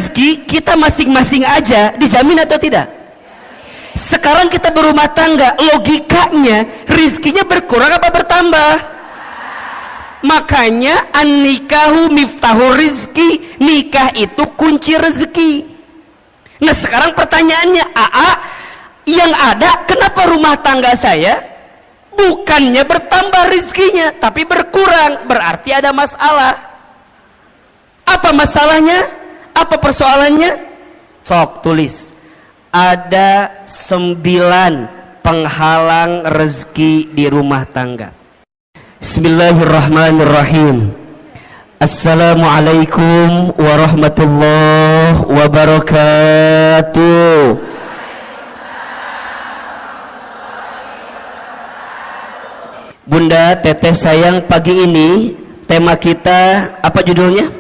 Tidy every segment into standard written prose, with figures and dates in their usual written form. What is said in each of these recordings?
rezeki kita masing-masing aja dijamin atau tidak? Sekarang kita berumah tangga, logikanya rezekinya berkurang apa bertambah? Makanya an-nikahu miftahu rizki, nikah itu kunci rezeki. Nah sekarang pertanyaannya, yang ada kenapa rumah tangga saya bukannya bertambah rezekinya tapi berkurang? Berarti ada masalah. Apa masalahnya? Apa persoalannya? Sok tulis. Ada 9 penghalang rezeki di rumah tangga. Bismillahirrahmanirrahim. Assalamualaikum warahmatullahi wabarakatuh. Bunda, teteh sayang, pagi ini tema kita apa judulnya?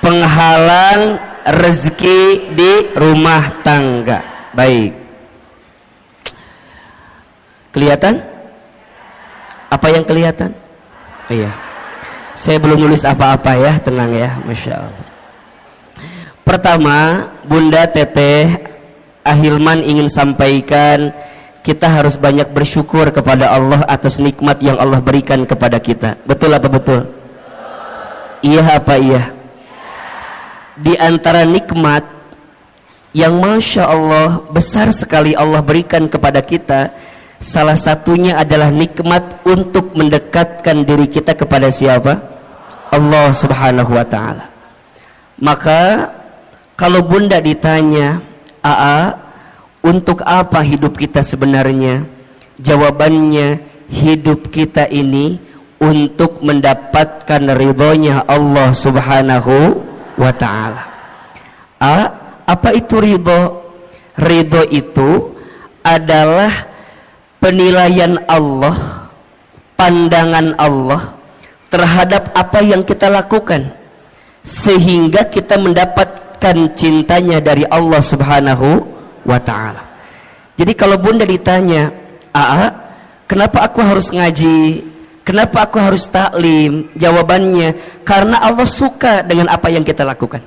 Penghalang rezeki di rumah tangga. Baik. Kelihatan? Apa yang kelihatan? Oh, iya. Saya belum nulis apa-apa ya, tenang ya, Masya Allah. Pertama, Bunda, teteh, Ahilman ingin sampaikan kita harus banyak bersyukur kepada Allah atas nikmat yang Allah berikan kepada kita. Betul apa betul? Iya apa iya? Di antara nikmat yang Masya Allah besar sekali Allah berikan kepada kita, salah satunya adalah nikmat untuk mendekatkan diri kita kepada siapa? Allah Subhanahu wa ta'ala. Maka kalau Bunda ditanya, untuk apa hidup kita sebenarnya? Jawabannya, hidup kita ini untuk mendapatkan ridhonya Allah Subhanahu wa ta'ala. Apa itu ridho? Ridho itu adalah penilaian Allah, pandangan Allah terhadap apa yang kita lakukan, sehingga kita mendapatkan cintanya dari Allah Subhanahu wa ta'ala. Jadi kalau Bunda ditanya, kenapa aku harus ngaji, kenapa aku harus taklim? Jawabannya, karena Allah suka dengan apa yang kita lakukan,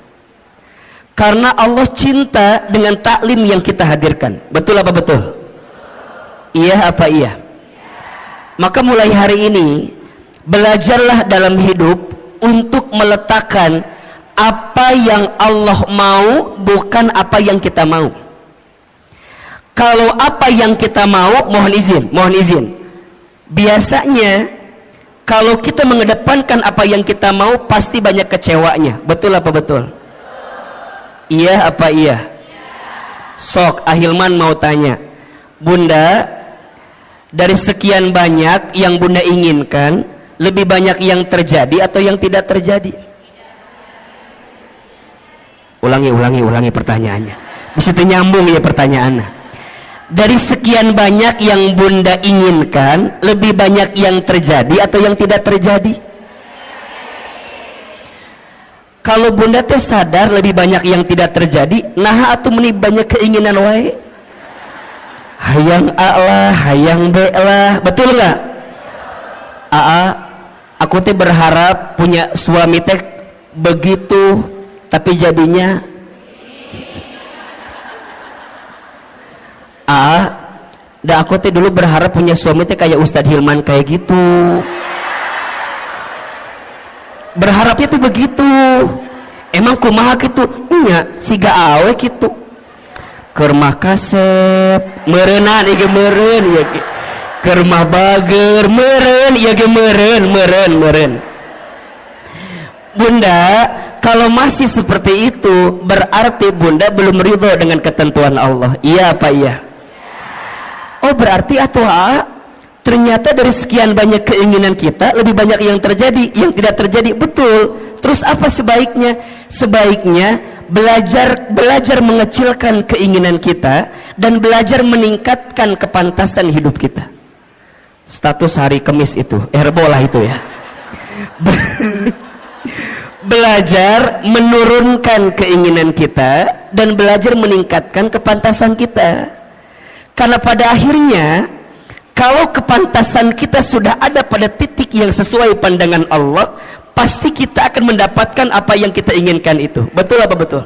karena Allah cinta dengan taklim yang kita hadirkan. Betul apa betul? Iya apa iya? Maka mulai hari ini belajarlah dalam hidup untuk meletakkan apa yang Allah mau, bukan apa yang kita mau. Kalau apa yang kita mau, mohon izin, biasanya kalau kita mengedepankan apa yang kita mau, pasti banyak kecewanya. Betul apa betul? Iya apa iya? Sok Ahilman mau tanya, Bunda, dari sekian banyak yang Bunda inginkan, lebih banyak yang terjadi atau yang tidak terjadi? Ulangi pertanyaannya. Bisa nyambung ya pertanyaannya. Dari sekian banyak yang Bunda inginkan, lebih banyak yang terjadi atau yang tidak terjadi? Kalau Bunda teh sadar lebih banyak yang tidak terjadi, nah atau meni banyak keinginan wae? Hayang A lah, hayang B lah, betul nggak? Aku teh berharap punya suami teh begitu, tapi jadinya aku teh dulu berharap punya suami teh kayak Ustadz Hilman kayak gitu. Berharapnya tuh begitu. Emang kumaha gitu? Nya siga awe gitu. Kermah kasep, merenan ieu meureun ieu ge. Kermah bager, meureun ieu ge meureun. Bunda, kalau masih seperti itu berarti Bunda belum ridho dengan ketentuan Allah. Iya apa iya? Oh berarti ternyata dari sekian banyak keinginan kita, lebih banyak yang terjadi, yang tidak terjadi. Betul. Terus apa sebaiknya? Sebaiknya belajar mengecilkan keinginan kita dan belajar meningkatkan kepantasan hidup kita. Status hari Kamis itu, Herbolah itu ya. Belajar menurunkan keinginan kita dan belajar meningkatkan kepantasan kita. Karena pada akhirnya, kalau kepantasan kita sudah ada pada titik yang sesuai pandangan Allah, pasti kita akan mendapatkan apa yang kita inginkan itu. Betul apa betul?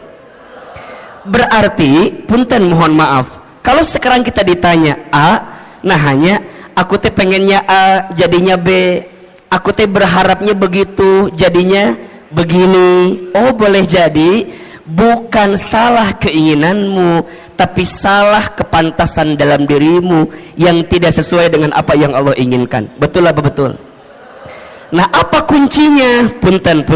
Berarti punten mohon maaf, kalau sekarang kita ditanya A, nah hanya aku teh pengennya A jadinya B, aku teh berharapnya begitu jadinya begini. Oh boleh jadi bukan salah keinginanmu, tapi salah kepantasan dalam dirimu yang tidak sesuai dengan apa yang Allah inginkan. Betul apa betul? Nah apa kuncinya? Punten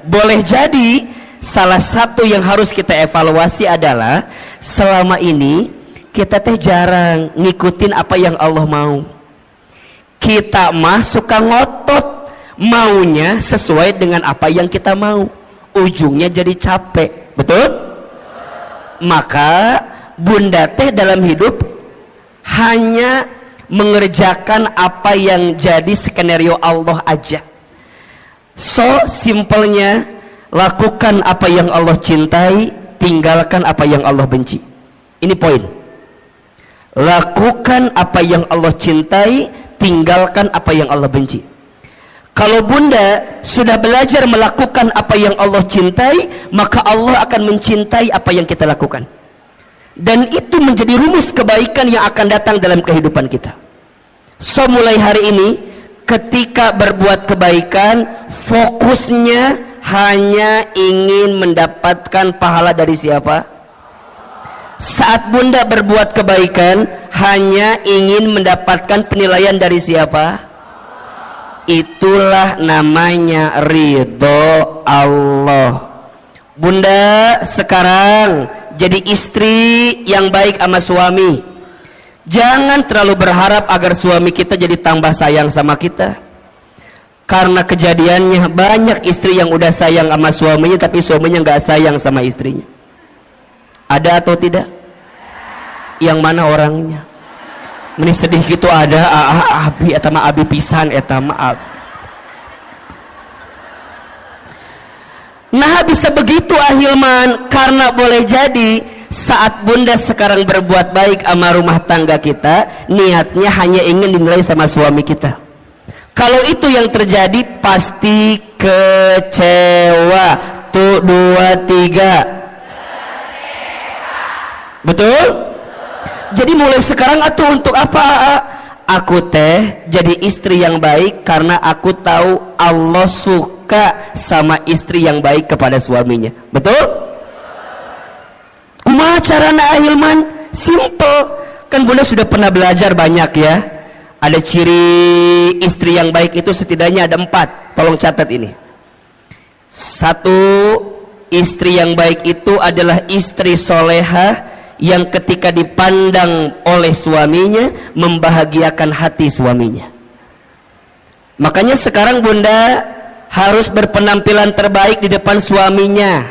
boleh jadi salah satu yang harus kita evaluasi adalah selama ini kita teh jarang ngikutin apa yang Allah mau. Kita mah suka ngotot maunya sesuai dengan apa yang kita mau, ujungnya jadi capek. Betul? Maka bunda teh dalam hidup hanya mengerjakan apa yang jadi skenario Allah aja. So simpelnya, lakukan apa yang Allah cintai, tinggalkan apa yang Allah benci. Ini poin. Lakukan apa yang Allah cintai, tinggalkan apa yang Allah benci. Kalau bunda sudah belajar melakukan apa yang Allah cintai, maka Allah akan mencintai apa yang kita lakukan. Dan itu menjadi rumus kebaikan yang akan datang dalam kehidupan kita. So mulai hari ini, ketika berbuat kebaikan, fokusnya hanya ingin mendapatkan pahala dari siapa? Saat bunda berbuat kebaikan, hanya ingin mendapatkan penilaian dari siapa? Itulah namanya ridho Allah. Bunda sekarang jadi istri yang baik sama suami. Jangan terlalu berharap agar suami kita jadi tambah sayang sama kita. Karena kejadiannya banyak istri yang udah sayang sama suaminya, tapi suaminya nggak sayang sama istrinya. Ada atau tidak? Yang mana orangnya? Meni sedih gitu ada. Abi etama abi pisan etama abi. Nah bisa begitu Ahilman, karena boleh jadi saat bunda sekarang berbuat baik sama rumah tangga kita, niatnya hanya ingin dinilai sama suami kita. Kalau itu yang terjadi, pasti kecewa. Tuh 2, 3. Betul? Jadi mulai sekarang atuh untuk apa? Aku teh jadi istri yang baik karena aku tahu Allah suka sama istri yang baik kepada suaminya. Betul? Kumaha carana Ahilman? Simple. Kan bunda sudah pernah belajar banyak ya. Ada ciri istri yang baik itu setidaknya ada 4. Tolong catat ini. 1, istri yang baik itu adalah istri solehah yang ketika dipandang oleh suaminya membahagiakan hati suaminya. Makanya sekarang bunda harus berpenampilan terbaik di depan suaminya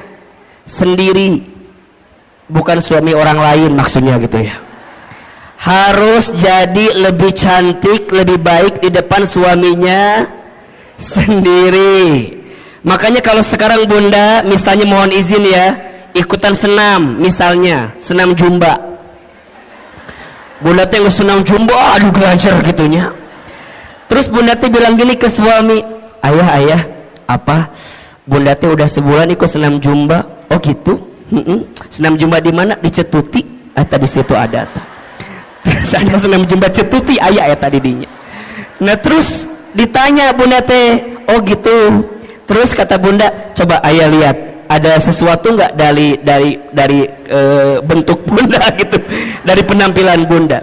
sendiri, bukan suami orang lain maksudnya gitu ya. Harus jadi lebih cantik, lebih baik di depan suaminya sendiri. Makanya kalau sekarang bunda misalnya mohon izin ya, ikutan senam, misalnya senam jumba. Bunda teh senam jumba, aduh belajar gitunya. Terus bunda teh bilang gini ke suami, ayah, apa? Bunda teh udah sebulan ikut senam jumba. Oh gitu? Senam jumba di mana? Di Cetuti. Tadi situ ada. Terus ada senam jumba Cetuti, ayah ya tadi dinya. Nah terus ditanya bunda teh, oh gitu. Terus kata bunda, coba ayah lihat. Ada sesuatu nggak dari bentuk bunda gitu, dari penampilan bunda.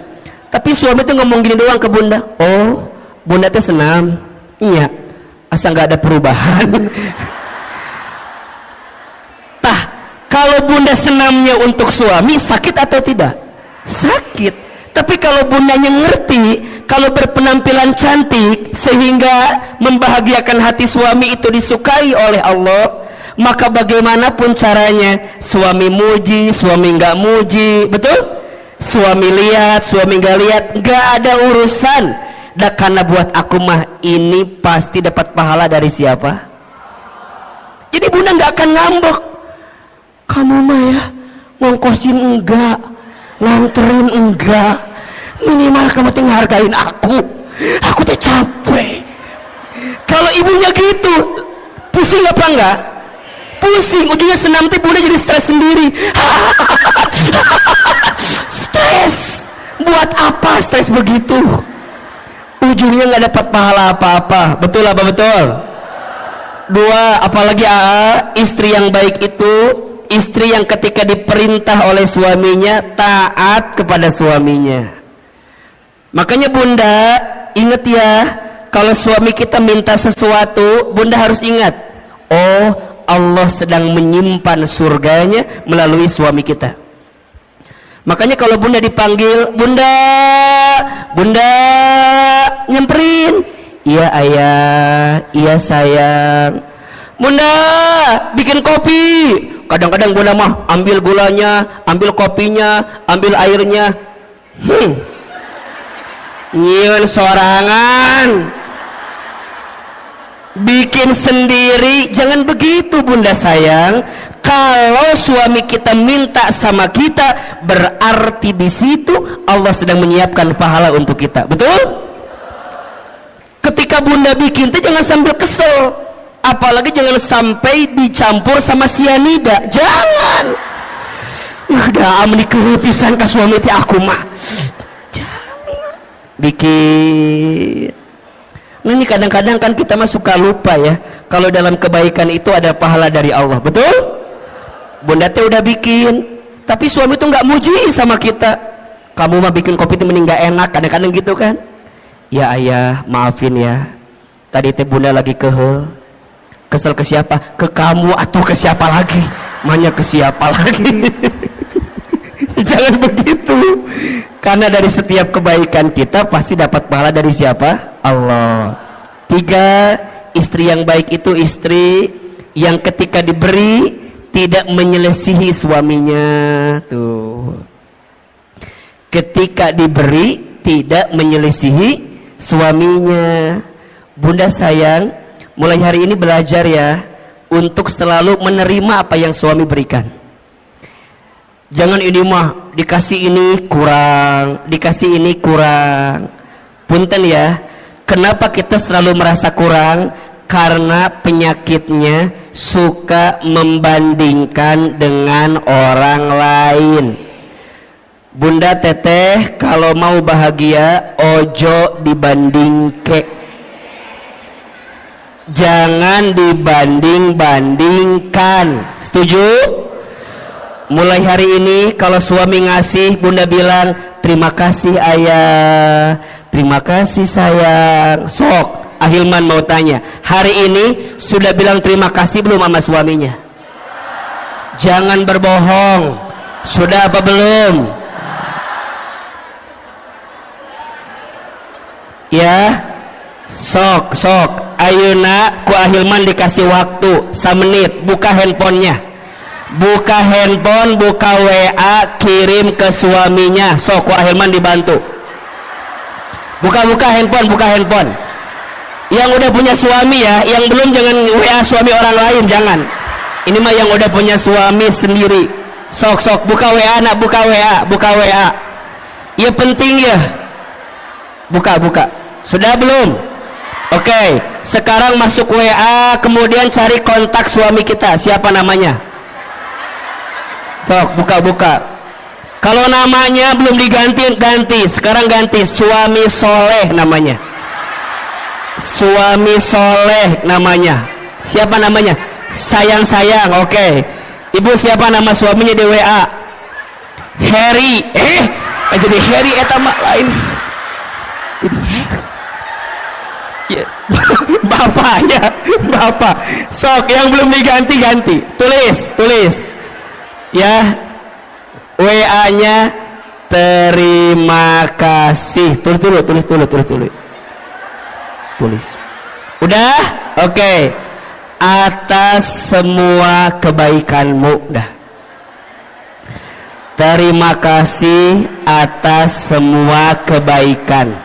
Tapi suami tuh ngomong gini doang ke bunda, oh bunda tuh senam, iya, asa nggak ada perubahan. Tah, kalau bunda senamnya untuk suami sakit atau tidak? Sakit. Tapi kalau bundanya ngerti, kalau berpenampilan cantik sehingga membahagiakan hati suami itu disukai oleh Allah, maka bagaimanapun caranya, suami muji, suami nggak muji, betul? Suami lihat, suami nggak lihat, nggak ada urusan. Dan karena buat aku mah ini pasti dapat pahala dari siapa? Jadi bunda nggak akan ngambek. Kamu mah ya ngongkosin enggak, nganterin enggak, minimal kamu tuh ngehargain aku. Aku tuh capek. Kalau ibunya gitu, pusing apa enggak? Pusing, ujungnya senam teh bunda jadi stres sendiri. stres begitu, ujungnya nggak dapat pahala apa-apa. Betul apa betul? Dua, apalagi istri yang baik itu istri yang ketika diperintah oleh suaminya taat kepada suaminya. Makanya bunda ingat ya, kalau suami kita minta sesuatu, bunda harus ingat, oh Allah sedang menyimpan surganya melalui suami kita. Makanya kalau bunda dipanggil, bunda nyamperin, iya ayah, iya sayang, bunda bikin kopi. Kadang-kadang bunda mah ambil gulanya, ambil kopinya, ambil airnya, nyiun sorangan, bikin sendiri. Jangan begitu bunda sayang. Kalau suami kita minta sama kita, berarti di situ Allah sedang menyiapkan pahala untuk kita. Betul? Ketika bunda bikin itu jangan sambil kesel, apalagi jangan sampai dicampur sama sianida. Jangan. Udah amni kepisan ka suami teh aku mah. Jangan. Bikin. Nah ini kadang-kadang kan kita mah suka lupa ya, kalau dalam kebaikan itu ada pahala dari Allah. Betul? Bunda teh udah bikin, tapi suami tuh nggak muji sama kita. Kamu mah bikin kopi itu mending nggak enak, kadang-kadang gitu kan. Ya ayah, maafin ya. Tadi teh bunda lagi kesel ke siapa? Ke kamu atau ke siapa lagi? Manya ke siapa lagi? Jangan begitu. Karena dari setiap kebaikan kita pasti dapat pahala dari siapa? Allah. 3, istri yang baik itu istri yang ketika diberi tidak menyelesihi suaminya. Tuh. Ketika diberi tidak menyelesihi suaminya. Bunda sayang, mulai hari ini belajar ya untuk selalu menerima apa yang suami berikan. Jangan ini mah dikasih ini kurang, dikasih ini kurang. Punten ya, kenapa kita selalu merasa kurang? Karena penyakitnya suka membandingkan dengan orang lain. Bunda teteh kalau mau bahagia ojo dibandingke, jangan dibanding-bandingkan. Setuju? Mulai hari ini kalau suami ngasih, bunda bilang terima kasih ayah, terima kasih sayang. Sok Ahilman mau tanya, hari ini sudah bilang terima kasih belum sama suaminya? Jangan berbohong. Sudah apa belum? Ya, sok ayeuna ku Ahilman dikasih waktu 1 menit, buka handphonenya, buka handphone, buka WA, kirim ke suaminya. Sok ku Ahilman dibantu. Buka handphone. Yang udah punya suami ya, yang belum jangan WA suami orang lain, jangan. Ini mah yang udah punya suami sendiri. Sok buka WA nak, buka WA. Ya penting ya. Buka. Sudah belum? Oke, sekarang masuk WA, kemudian cari kontak suami kita. Siapa namanya? Sok buka. Kalau namanya belum diganti, sekarang ganti suami soleh namanya. Suami soleh namanya. Siapa namanya? Sayang. Oke. Ibu siapa nama suaminya di WA? Harry. Jadi Harry eta mah lain. Jadi Harry. Ya. Bapak. Sok yang belum diganti. Tulis. Ya. WA-nya terima kasih. Tulis. Udah? Oke. Atas semua kebaikanmu. Udah. Terima kasih atas semua kebaikan.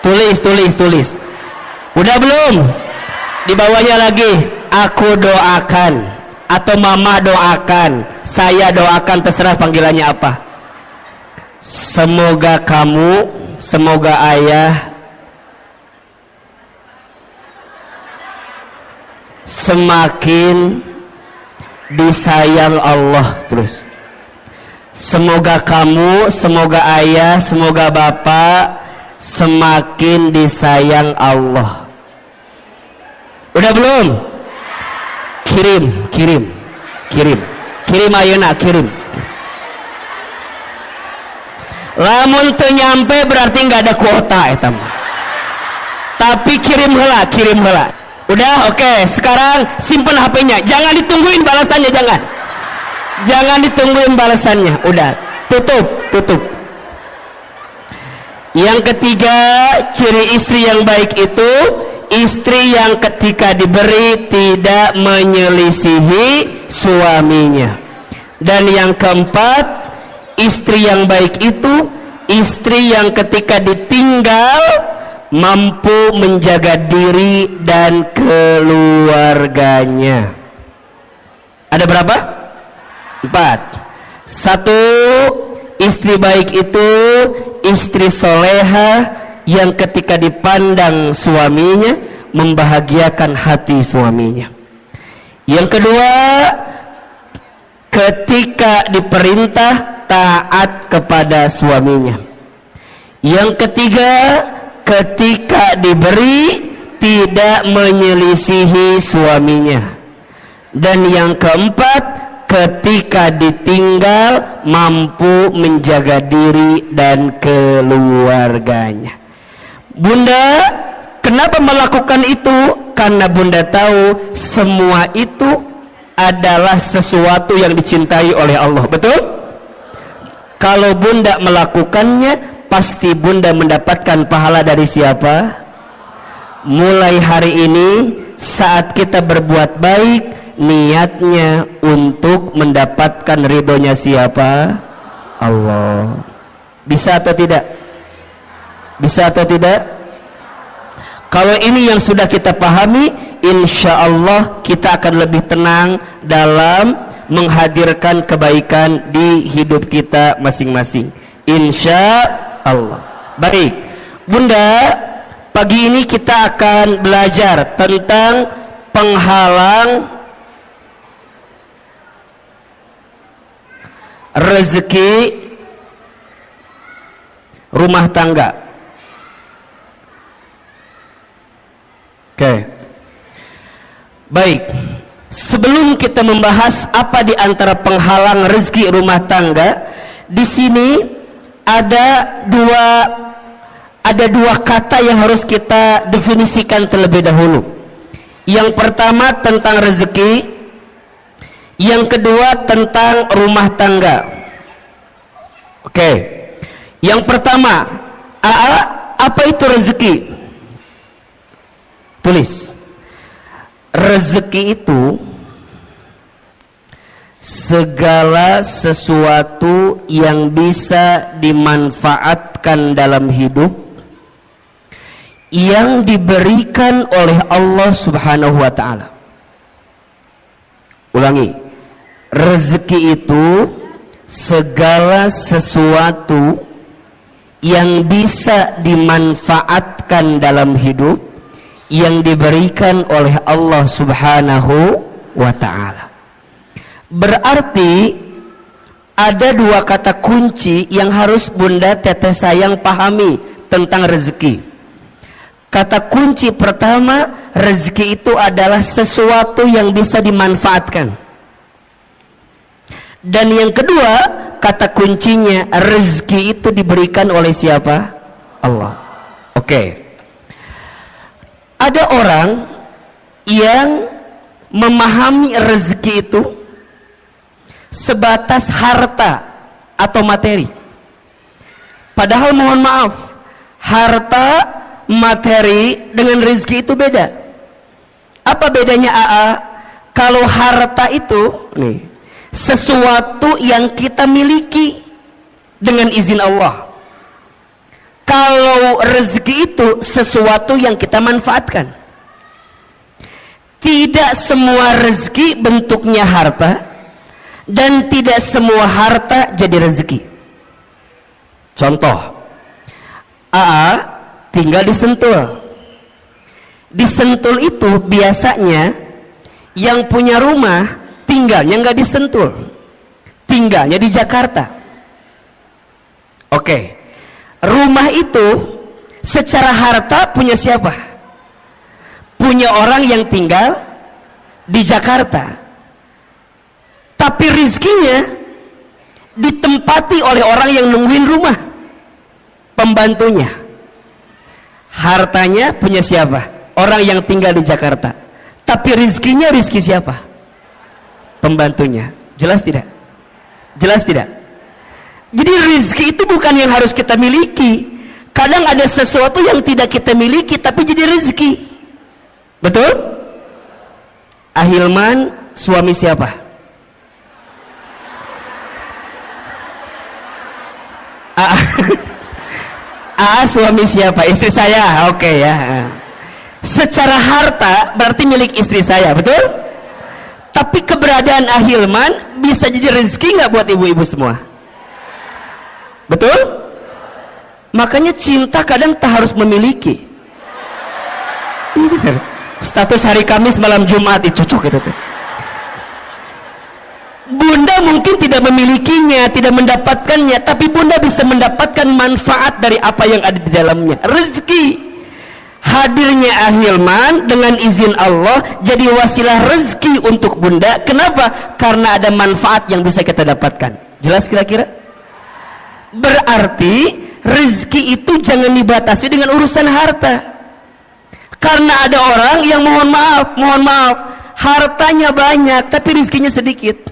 Tulis. Udah belum? Di bawahnya lagi, aku doakan atau mama doakan, saya doakan, terserah panggilannya apa. Semoga kamu, semoga ayah semakin disayang Allah. Terus Semoga kamu, semoga ayah, semoga bapak semakin disayang Allah. Udah belum? Kirim ayeuna, kirim. Lamun teu nyampe berarti nggak ada kuota eta mah. Tapi kirim heula. Udah, oke. Sekarang simpen HP-nya. Jangan ditungguin balasannya, jangan ditungguin balasannya. Udah, tutup. Yang ketiga, ciri istri yang baik itu istri yang ketika diberi tidak menyelisihi suaminya. Dan yang keempat, istri yang baik itu istri yang ketika ditinggal mampu menjaga diri dan keluarganya. Ada berapa? 4. 1. Istri baik itu istri soleha yang ketika dipandang suaminya membahagiakan hati suaminya. Yang kedua, ketika diperintah taat kepada suaminya. Yang ketiga, ketika diberi tidak menyelisihi suaminya. Dan yang keempat, ketika ditinggal mampu menjaga diri dan keluarganya. Bunda kenapa melakukan itu? Karena Bunda tahu semua itu adalah sesuatu yang dicintai oleh Allah. Betul? Kalau Bunda melakukannya, pasti Bunda mendapatkan pahala dari siapa? Mulai hari ini saat kita berbuat baik, niatnya untuk mendapatkan ridhonya siapa? Allah. Bisa atau tidak? Kalau ini yang sudah kita pahami, insya Allah kita akan lebih tenang dalam menghadirkan kebaikan di hidup kita masing-masing, insya Allah. Baik Bunda, pagi ini kita akan belajar tentang penghalang rezeki rumah tangga. Oke. Baik. Sebelum kita membahas apa di antara penghalang rezeki rumah tangga, di sini ada dua kata yang harus kita definisikan terlebih dahulu. Yang pertama tentang rezeki, yang kedua tentang rumah tangga. Oke. Yang pertama, apa itu rezeki? Tulis. Rezeki itu segala sesuatu yang bisa dimanfaatkan dalam hidup yang diberikan oleh Allah Subhanahu wa ta'ala. Ulangi. Rezeki itu segala sesuatu yang bisa dimanfaatkan dalam hidup yang diberikan oleh Allah Subhanahu wa ta'ala. Berarti ada dua kata kunci yang harus Bunda Teteh sayang pahami tentang rezeki. Kata kunci pertama, rezeki itu adalah sesuatu yang bisa dimanfaatkan. Dan yang kedua, kata kuncinya, rezeki itu diberikan oleh siapa? Allah. Oke. Ada orang yang memahami rezeki itu sebatas harta atau materi. Padahal mohon maaf, harta, materi dengan rezeki itu beda. Apa bedanya AA? Kalau harta itu sesuatu yang kita miliki dengan izin Allah. Kalau rezeki itu sesuatu yang kita manfaatkan. Tidak semua rezeki bentuknya harta, dan tidak semua harta jadi rezeki. Contoh, AA tinggal di Sentul. Di Sentul itu biasanya yang punya rumah tinggalnya nggak di Sentul, tinggalnya di Jakarta. Oke. Rumah itu secara harta punya siapa? Punya orang yang tinggal di Jakarta. Tapi rizkinya ditempati oleh orang yang nungguin rumah, pembantunya. Hartanya punya siapa? Orang yang tinggal di Jakarta. Tapi rizkinya rizki siapa? Pembantunya. Jelas tidak? Jelas tidak? Jadi rizki itu bukan yang harus kita miliki. Kadang ada sesuatu yang tidak kita miliki tapi jadi rizki. Betul? Ahilman suami siapa? Suami siapa? Istri saya. Oke ya. Secara harta berarti milik istri saya, betul? Tapi keberadaan Ahilman bisa jadi rezeki nggak buat ibu-ibu semua? Betul? Makanya cinta kadang tak harus memiliki. Status hari Kamis malam Jumat itu cocok gitu tuh. Bunda mungkin tidak memilikinya, tidak mendapatkannya, tapi bunda bisa mendapatkan manfaat dari apa yang ada di dalamnya. Rezeki. Hadirnya Ahilman dengan izin Allah jadi wasilah rezeki untuk bunda. Kenapa? Karena ada manfaat yang bisa kita dapatkan. Jelas kira-kira? Berarti rezeki itu jangan dibatasi dengan urusan harta. Karena ada orang yang mohon maaf, hartanya banyak tapi rezekinya sedikit.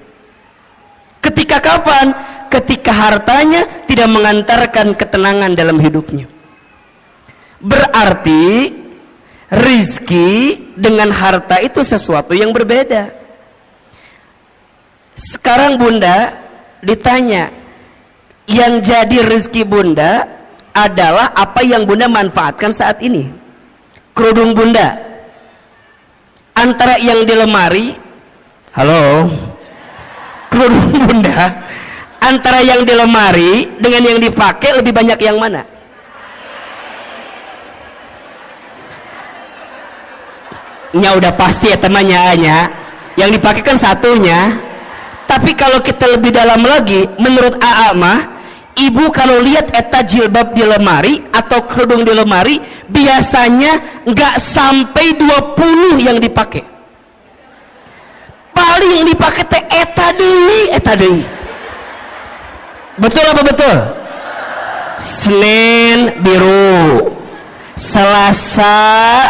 Ketika kapan? Ketika hartanya tidak mengantarkan ketenangan dalam hidupnya. Berarti rizki dengan harta itu sesuatu yang berbeda. Sekarang bunda ditanya, yang jadi rizki bunda adalah apa yang bunda manfaatkan saat ini. Kerudung bunda antara yang di lemari, halo, kerudung bunda antara yang di lemari dengan yang dipakai lebih banyak yang mana? Nya udah pasti ya temannya, yang dipakai kan satunya. Tapi kalau kita lebih dalam lagi, menurut AA mah, ibu kalau lihat eta jilbab di lemari atau kerudung di lemari, biasanya nggak sampai 20 yang dipakai. Paling yang dipakai teh eta deui. Betul apa betul? Senin biru, Selasa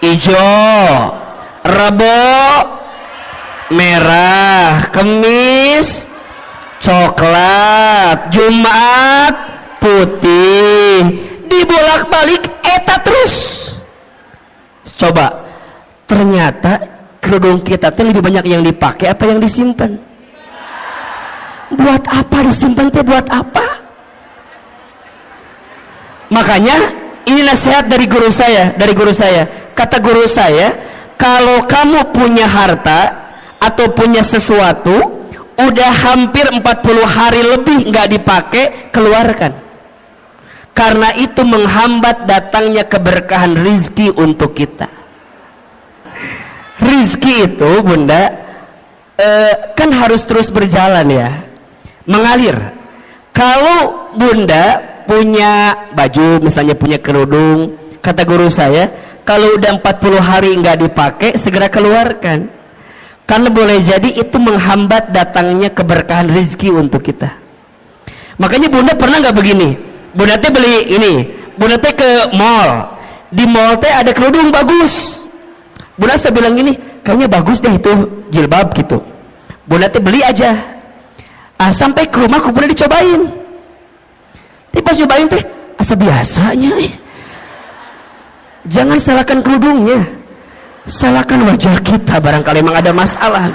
hijau, Rebo merah, Kamis coklat, Jumat putih, dibolak-balik eta terus. Coba, ternyata kerudung kita teh lebih banyak yang dipakai apa yang disimpan? Buat apa disimpan teh? Buat apa? Makanya ini nasihat dari guru saya, kata guru saya, kalau kamu punya harta atau punya sesuatu udah hampir 40 hari lebih nggak dipakai, keluarkan. Karena itu menghambat datangnya keberkahan rizki untuk kita. Rizki itu bunda kan harus terus berjalan ya, mengalir. Kalau bunda punya baju, misalnya punya kerudung, kata guru saya, kalau udah 40 hari nggak dipakai, segera keluarkan. Karena boleh jadi itu menghambat datangnya keberkahan rezeki untuk kita. Makanya bunda pernah nggak begini? Bunda teh beli ini, bunda teh ke mall, di mall teh ada kerudung bagus. Bunda saya bilang gini, kayaknya bagus deh itu jilbab gitu. Bunda teh beli aja. Sampai ke rumah, bunda dicobain. Tapi pas nyobain teh, asa biasanya. Jangan salahkan kerudungnya, salahkan wajah kita, barangkali memang ada masalah.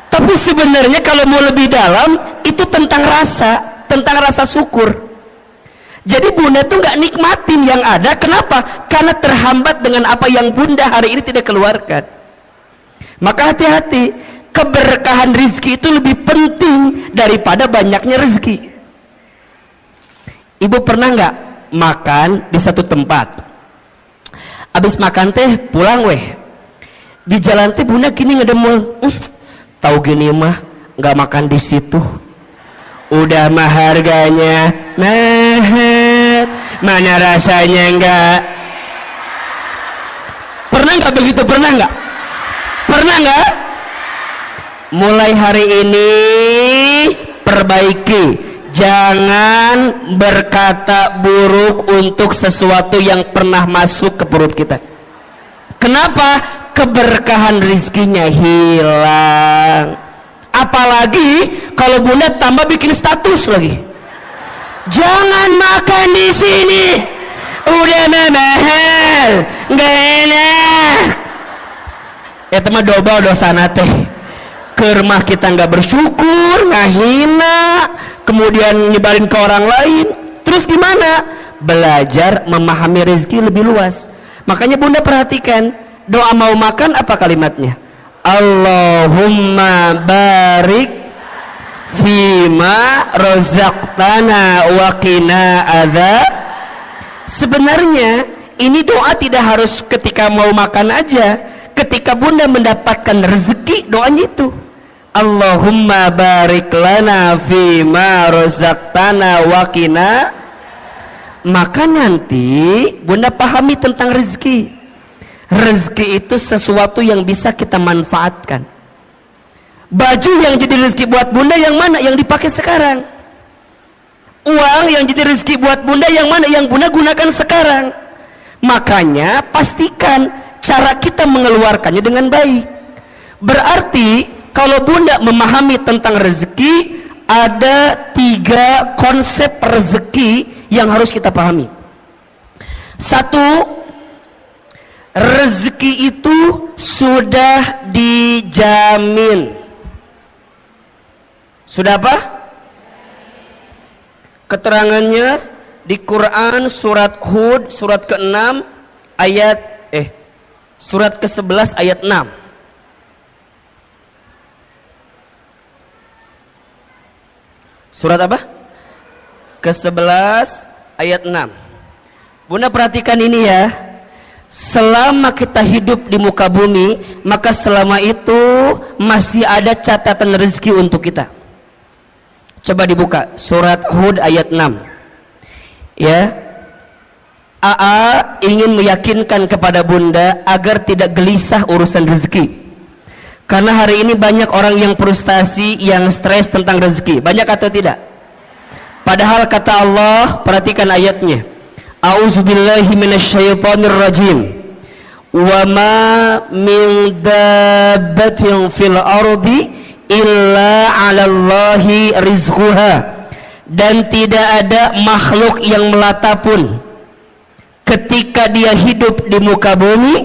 Tapi sebenarnya kalau mau lebih dalam, itu tentang rasa syukur. Jadi bunda tuh nggak nikmatin yang ada. Kenapa? Karena terhambat dengan apa yang bunda hari ini tidak keluarkan. Maka hati-hati, keberkahan rezeki itu lebih penting daripada banyaknya rezeki. Ibu pernah nggak makan di satu tempat, abis makan teh pulang di jalan teh bunda gini ngedemul, tahu gini mah nggak makan di situ, Udah mah harganya mahal, mana rasanya enggak. Pernah nggak begitu? Pernah nggak? Pernah nggak? Mulai hari ini perbaiki, jangan berkata buruk untuk sesuatu yang pernah masuk ke perut kita. Kenapa? Keberkahan rizkinya hilang. Apalagi kalau bunda tambah bikin status lagi, jangan makan di sini, udah mahal, nggak enak. Ya teman dobel dosana teh. Kermah kita nggak bersyukur, ngahina, kemudian nyebarin ke orang lain. Terus gimana? Belajar memahami rezeki lebih luas. Makanya bunda perhatikan, doa mau makan apa kalimatnya? Allahumma barik fima rozaqtana wa qina adzab. Sebenarnya ini doa tidak harus ketika mau makan aja. Ketika bunda mendapatkan rezeki, doanya itu Allahumma barik lana fima rozaqtana wa qina. Maka nanti bunda pahami tentang rezeki. Rezeki itu sesuatu yang bisa kita manfaatkan. Baju yang jadi rezeki buat bunda yang mana? Yang dipakai sekarang. Uang yang jadi rezeki buat bunda yang mana? Yang bunda gunakan sekarang. Makanya pastikan cara kita mengeluarkannya dengan baik. Berarti kalau bunda memahami tentang rezeki, ada 3 konsep rezeki yang harus kita pahami. 1, rezeki itu sudah dijamin. Sudah apa? Keterangannya di Quran surat Hud surat ke-6 ayat surat ke-11 ayat 6. Surat apa? Ke-11 ayat 6. Bunda perhatikan ini ya. Selama kita hidup di muka bumi, maka selama itu masih ada catatan rezeki untuk kita. Coba dibuka surat Hud ayat 6. Ya. AA ingin meyakinkan kepada bunda agar tidak gelisah urusan rezeki. Karena hari ini banyak orang yang frustasi, yang stres tentang rezeki. Banyak atau tidak? Padahal kata Allah, perhatikan ayatnya. A'udzubillahi minasyaitonir rajim. Wa ma min dabbatin fil ardi illa 'alallahi rizquha. Dan tidak ada makhluk yang melata pun ketika dia hidup di muka bumi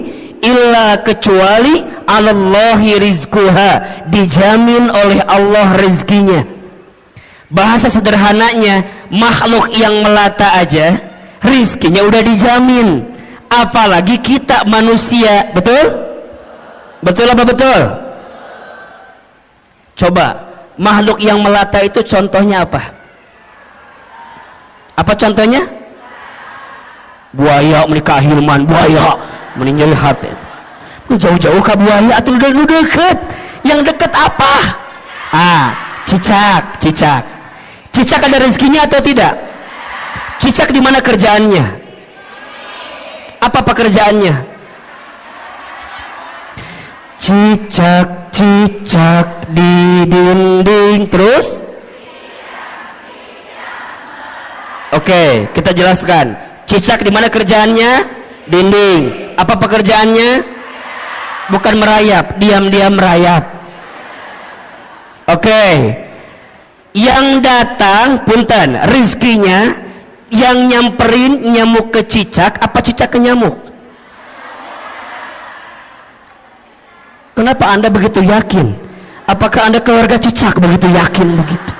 illa kecuali 'alallahi rizquha, dijamin oleh Allah rezekinya. Bahasa sederhananya, makhluk yang melata aja rizkinya udah dijamin, apalagi kita manusia. Betul? Betul apa betul? Coba makhluk yang melata itu contohnya apa? Apa contohnya? Buaya, menikah Hilman, buaya meninggal hati. Jauh-jauh ke buaya atau lu deket? Yang deket apa? Cicak. Cicak ada rezekinya atau tidak? Cicak di mana kerjaannya? Apa pekerjaannya? Cicak di dinding. Terus? Oke, kita jelaskan. Cicak di mana kerjaannya? Dinding. Apa pekerjaannya? Bukan merayap, diam-diam merayap. Oke. Yang datang, punten, rizkinya yang nyamperin nyamuk ke cicak, apa cicak ke nyamuk? Kenapa Anda begitu yakin? Apakah Anda keluarga cicak begitu yakin begitu?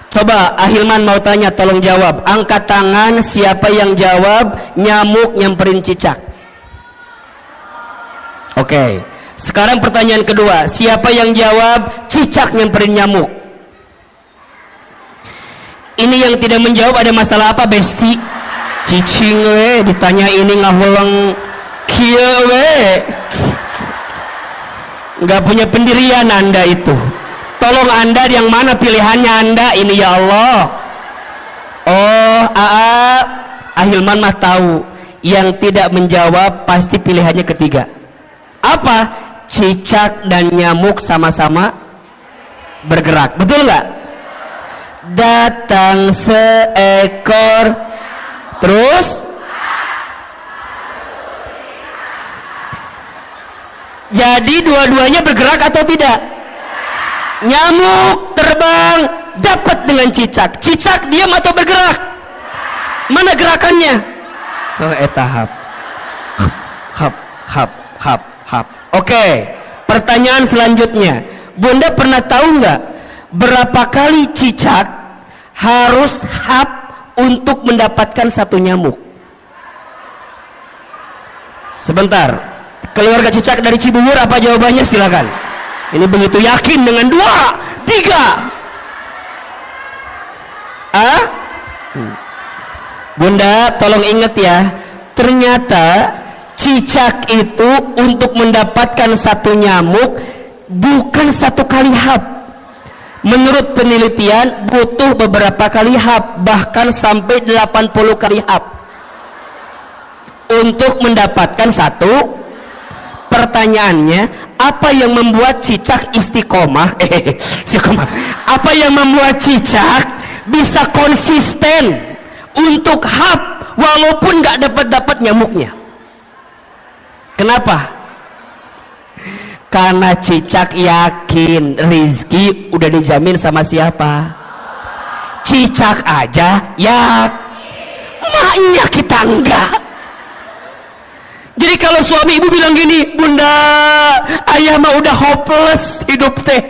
Coba Ahilman mau tanya, tolong jawab. Angkat tangan siapa yang jawab nyamuk nyamperin cicak. Oke. Sekarang pertanyaan kedua, siapa yang jawab cicak nyamperin nyamuk? Ini yang tidak menjawab ada masalah apa, Besti? Cicing we ditanya ini ngahulang kieu we. Enggak punya pendirian Anda itu. Tolong Anda yang mana pilihannya Anda ini ya Allah. Oh, Ahilman mah tahu. Yang tidak menjawab pasti pilihannya ketiga. Apa? Cicak dan nyamuk sama-sama bergerak. Betul nggak? Datang seekor, terus jadi dua-duanya bergerak atau tidak? Nyamuk terbang dapat dengan cicak. Cicak diam atau bergerak? Mana gerakannya? Oh, tahap. Hap. Oke, pertanyaan selanjutnya. Bunda pernah tahu nggak berapa kali cicak harus hap untuk mendapatkan satu nyamuk? Sebentar. Keluarga cicak dari Cibubur, apa jawabannya? Silakan. Ini begitu yakin dengan 2, 3. Bunda tolong ingat ya, ternyata cicak itu untuk mendapatkan satu nyamuk bukan satu kali hap. Menurut penelitian butuh beberapa kali hap, bahkan sampai 80 kali hap untuk mendapatkan satu. Pertanyaannya, apa yang membuat cicak istiqomah? Apa yang membuat cicak bisa konsisten untuk hap walaupun nggak dapat nyamuknya? Kenapa? Karena cicak yakin rizki udah dijamin sama siapa? Cicak aja ya, maknya kita enggak. Jadi kalau suami ibu bilang gini, Bunda, ayah mah udah hopeless hidup teh,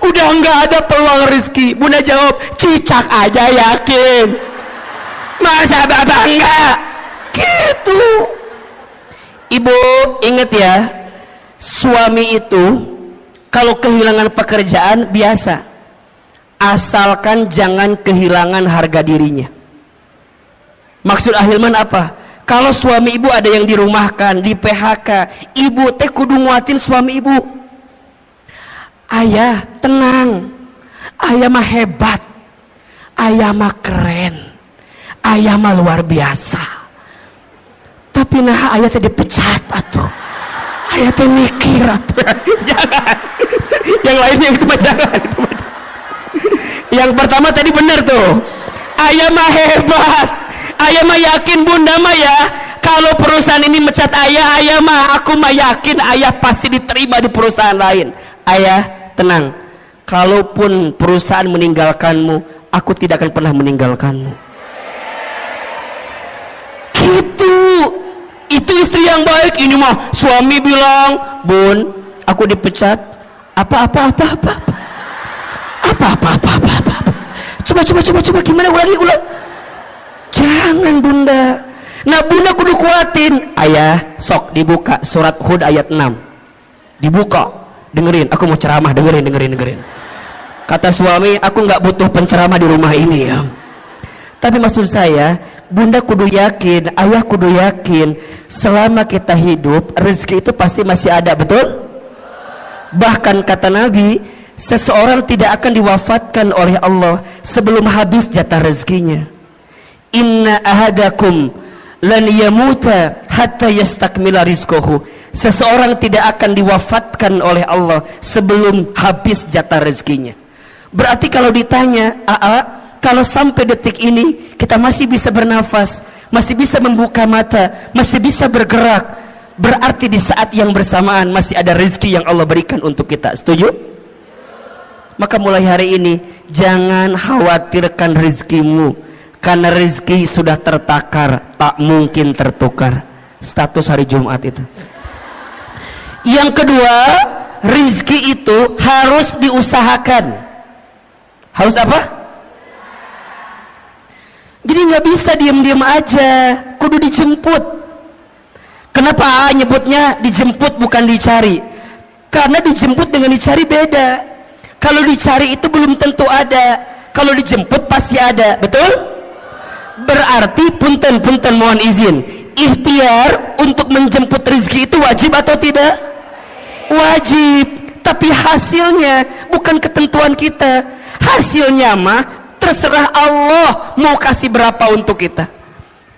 udah nggak ada peluang rezeki. Bunda jawab, cicak aja yakin, masa bapak enggak? Gitu. Ibu ingat ya, suami itu kalau kehilangan pekerjaan biasa, asalkan jangan kehilangan harga dirinya. Maksud Ahilman apa? Kalau suami ibu ada yang dirumahkan, di PHK, ibu teh kudu nguatin suami ibu. Ayah tenang, ayah mah hebat, ayah mah keren, ayah mah luar biasa. Tapi nah ayah teh dipecat atuh, ayah teh mikir atuh. Jangan, yang lainnya itu mah jangan. Yang pertama tadi benar tuh, ayah mah hebat. Ayah mah yakin Bunda mah ya, kalau perusahaan ini mecat ayah mah aku mah yakin ayah pasti diterima di perusahaan lain. Ayah tenang, kalaupun perusahaan meninggalkanmu, aku tidak akan pernah meninggalkanmu. Gitu. Itu istri yang baik. Ini mah suami bilang, Bun, aku dipecat. Apa. Coba gimana ulang. Jangan Bunda. Nah Bunda kudu kuatin. Ayah sok dibuka surat Hud ayat 6. Dibuka. Dengerin, aku mau ceramah. Dengerin. Kata suami, aku nggak butuh penceramah di rumah ini ya. Tapi maksud saya, Bunda kudu yakin, ayah kudu yakin, selama kita hidup rezeki itu pasti masih ada, betul? Bahkan kata Nabi, seseorang tidak akan diwafatkan oleh Allah sebelum habis jatah rezekinya. Inna ahadakum lan yamuta hatta yastakmila rizquhu. Seseorang tidak akan diwafatkan oleh Allah sebelum habis jatah rezekinya. Berarti kalau ditanya, kalau sampai detik ini kita masih bisa bernafas, masih bisa membuka mata, masih bisa bergerak, berarti di saat yang bersamaan masih ada rezeki yang Allah berikan untuk kita. Setuju? Maka mulai hari ini jangan khawatirkan rezekimu, karena rezeki sudah tertakar, tak mungkin tertukar. Status hari Jumat itu. Yang kedua, rezeki itu harus diusahakan. Harus apa? Jadi nggak bisa diam-diam aja, kudu dijemput. Kenapa nyebutnya dijemput bukan dicari? Karena dijemput dengan dicari beda. Kalau dicari itu belum tentu ada, kalau dijemput pasti ada, betul? Berarti punten mohon izin, ikhtiar untuk menjemput rezeki itu wajib atau tidak? Wajib. Tapi hasilnya bukan ketentuan kita. Hasilnya mah terserah Allah mau kasih berapa untuk kita.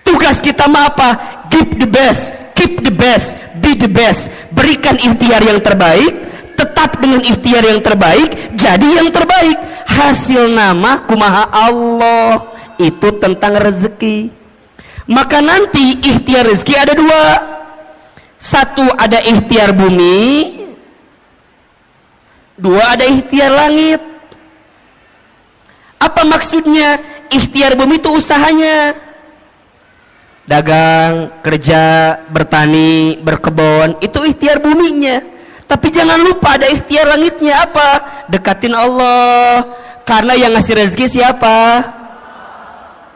Tugas kita mah apa? Give the best, keep the best, be the best. Berikan ikhtiar yang terbaik, tetap dengan ikhtiar yang terbaik, jadi yang terbaik. Hasil nama kumaha Allah. Itu tentang rezeki. Maka nanti ikhtiar rezeki ada dua. Satu ada ikhtiar bumi, dua ada ikhtiar langit. Apa maksudnya? Ikhtiar bumi itu usahanya, dagang, kerja, bertani, berkebun, itu ikhtiar buminya. Tapi jangan lupa ada ikhtiar langitnya. Apa? Dekatin Allah. Karena yang ngasih rezeki siapa?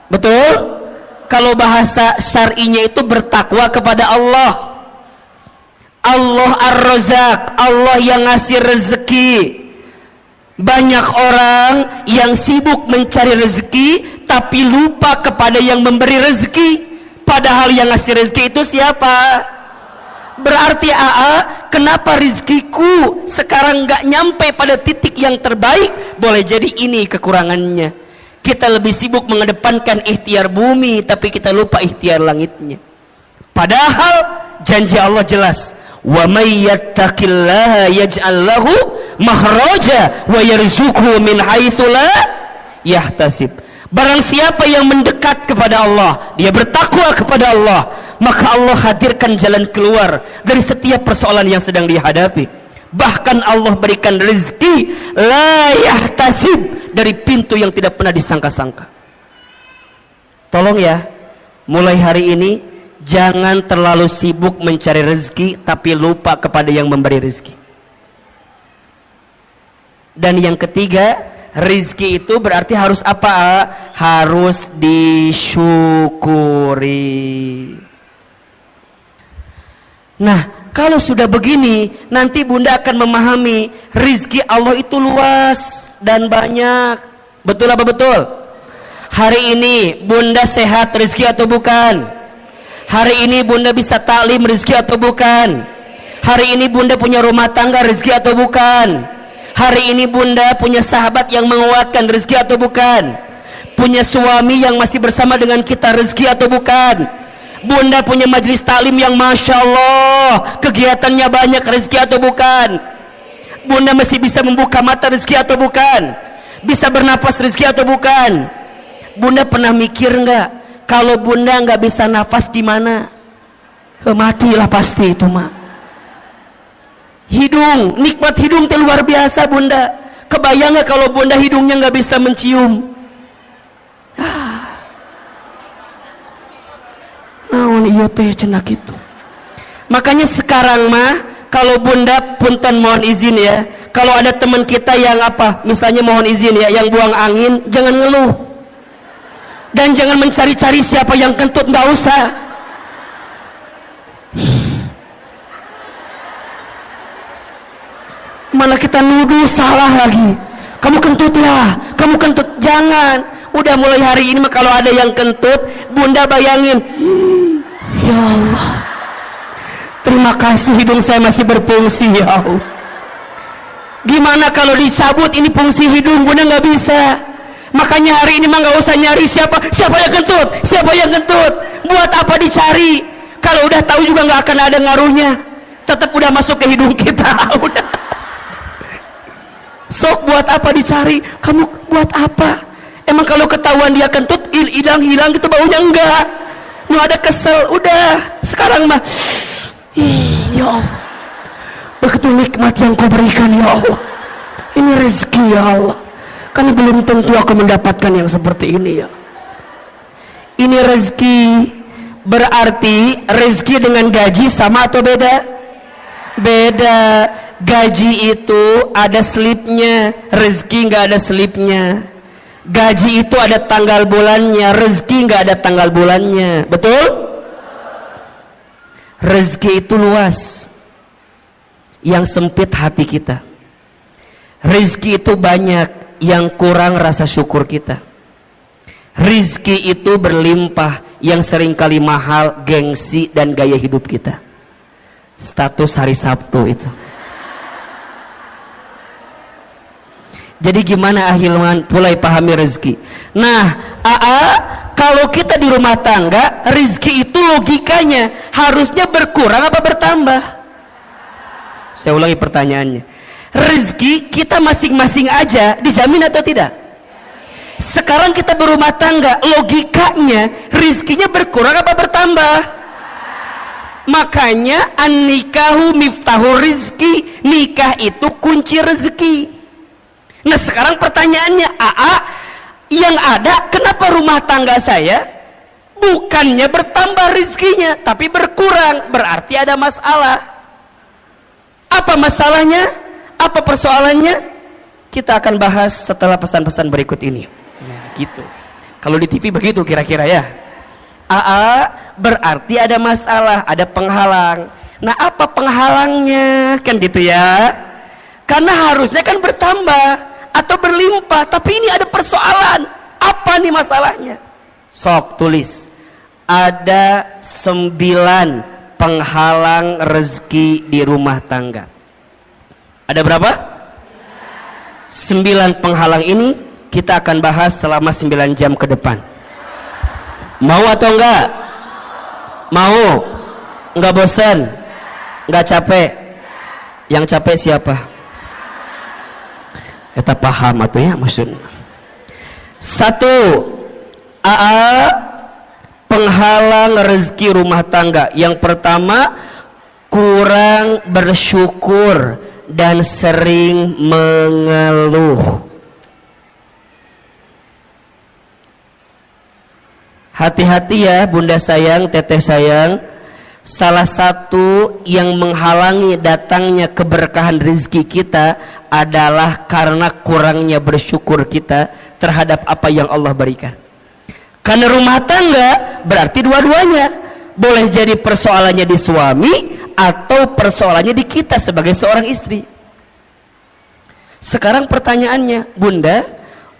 Betul? Kalau bahasa syar'inya itu bertakwa kepada Allah. Allah Ar-Razzaq, Allah yang ngasih rezeki. Banyak orang yang sibuk mencari rezeki tapi lupa kepada yang memberi rezeki. Padahal yang ngasih rezeki itu siapa? Berarti kenapa rezekiku sekarang nggak nyampe pada titik yang terbaik? Boleh jadi ini kekurangannya. Kita lebih sibuk mengedepankan ikhtiar bumi tapi kita lupa ikhtiar langitnya. Padahal janji Allah jelas, wa may yattaqillaha yaj'al lahu makhraja wa yarzuqhu min haitsu la yahtasib. Barang siapa yang mendekat kepada Allah, dia bertakwa kepada Allah, maka Allah hadirkan jalan keluar dari setiap persoalan yang sedang dihadapi. Bahkan Allah berikan rezeki la yahtasib, dari pintu yang tidak pernah disangka-sangka. Tolong ya, mulai hari ini jangan terlalu sibuk mencari rezeki tapi lupa kepada yang memberi rezeki. Dan yang ketiga, rezeki itu berarti harus apa? Harus disyukuri. Nah, kalau sudah begini, nanti Bunda akan memahami rezeki Allah itu luas dan banyak. Betul apa betul? Hari ini Bunda sehat, rezeki atau bukan? Hari ini Bunda bisa taklim, rezeki atau bukan? Hari ini Bunda punya rumah tangga, rezeki atau bukan? Hari ini Bunda punya sahabat yang menguatkan, rezeki atau bukan? Punya suami yang masih bersama dengan kita, rezeki atau bukan? Bunda punya majelis taklim yang Masya Allah kegiatannya banyak, rezeki atau bukan? Bunda masih bisa membuka mata, rezeki atau bukan? Bisa bernafas, rezeki atau bukan? Bunda pernah mikir nggak, kalau Bunda nggak bisa nafas gimana? Matilah pasti itu mah. Hidung, nikmat hidung itu luar biasa Bunda. Kebayang nggak kalau Bunda hidungnya nggak bisa mencium? Naon iya teh cenak itu. Makanya sekarang mah kalau Bunda punten mohon izin ya, kalau ada teman kita yang apa, misalnya mohon izin ya, yang buang angin, jangan ngeluh dan jangan mencari-cari siapa yang kentut, nggak usah. Malah kita nuduh salah lagi, kamu kentut ya, kamu kentut. Jangan. Udah mulai hari ini mah kalau ada yang kentut, Bunda bayangin, ya Allah, terima kasih hidung saya masih berfungsi ya Allah. Gimana kalau dicabut ini fungsi hidung? Bunda nggak bisa. Makanya hari ini mah nggak usah nyari siapa yang kentut, siapa yang kentut. Buat apa dicari? Kalau udah tahu juga nggak akan ada ngaruhnya. Tetap udah masuk ke hidung kita. Udah. Sok buat apa dicari? Kamu buat apa? Emang kalau ketahuan dia kentut hilang gitu baunya? Enggak. Mau ada kesel, udah. Sekarang mah ya Allah, begitu nikmat yang kau berikan ya Allah. Ini rezeki ya Allah. Kan belum tentu aku mendapatkan yang seperti ini ya. Ini rezeki. Berarti rezeki dengan gaji sama atau beda? Beda. Gaji itu ada slipnya, rezeki nggak ada slipnya. Gaji itu ada tanggal bulannya, rezeki nggak ada tanggal bulannya. Betul? Rezeki itu luas, yang sempit hati kita. Rezeki itu banyak, yang kurang rasa syukur kita. Rezeki itu berlimpah, yang seringkali mahal gengsi dan gaya hidup kita. Status hari Sabtu itu. Jadi gimana ahilman mulai pahami rezeki? Nah, kalau kita di rumah tangga, rezeki itu logikanya harusnya berkurang apa bertambah? Saya ulangi pertanyaannya. Rezeki kita masing-masing aja dijamin atau tidak? Sekarang kita berumah tangga, logikanya rezekinya berkurang apa bertambah? Makanya an-nikahu miftahu rizki, nikah itu kunci rezeki. Nah sekarang pertanyaannya, yang ada kenapa rumah tangga saya bukannya bertambah rezekinya tapi berkurang? Berarti ada masalah. Apa masalahnya? Apa persoalannya? Kita akan bahas setelah pesan-pesan berikut ini. Nah, gitu. Kalau di TV begitu kira-kira ya. Berarti ada masalah, ada penghalang. Nah apa penghalangnya? Kan gitu ya. Karena harusnya kan bertambah atau berlimpah, tapi ini ada persoalan. Apa nih masalahnya? Sok tulis. Ada 9 penghalang rezeki di rumah tangga. Ada berapa? 9 penghalang ini kita akan bahas selama 9 jam ke depan. Mau atau enggak? Mau? Enggak bosan? Enggak capek? Yang capek siapa? Kita paham atau ya maksudnya. 1. Penghalang rezeki rumah tangga. Yang pertama, kurang bersyukur dan sering mengeluh. Hati-hati ya bunda sayang, teteh sayang. Salah satu yang menghalangi datangnya keberkahan rezeki kita adalah karena kurangnya bersyukur kita terhadap apa yang Allah berikan. Karena rumah tangga berarti dua-duanya. Boleh jadi persoalannya di suami atau persoalannya di kita sebagai seorang istri. Sekarang pertanyaannya, bunda,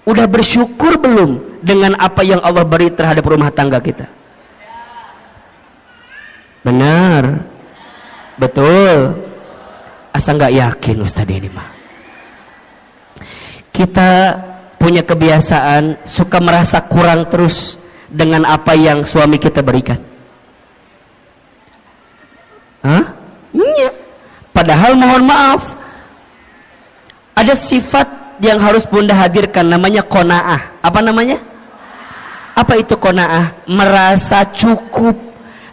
udah bersyukur belum dengan apa yang Allah beri terhadap rumah tangga kita? Benar, betul. Asa nggak yakin Ustaz ini mah. Kita punya kebiasaan suka merasa kurang terus dengan apa yang suami kita berikan. Iya. Padahal mohon maaf, ada sifat yang harus bunda hadirkan, namanya qanaah. Apa namanya? Apa itu qanaah? Merasa cukup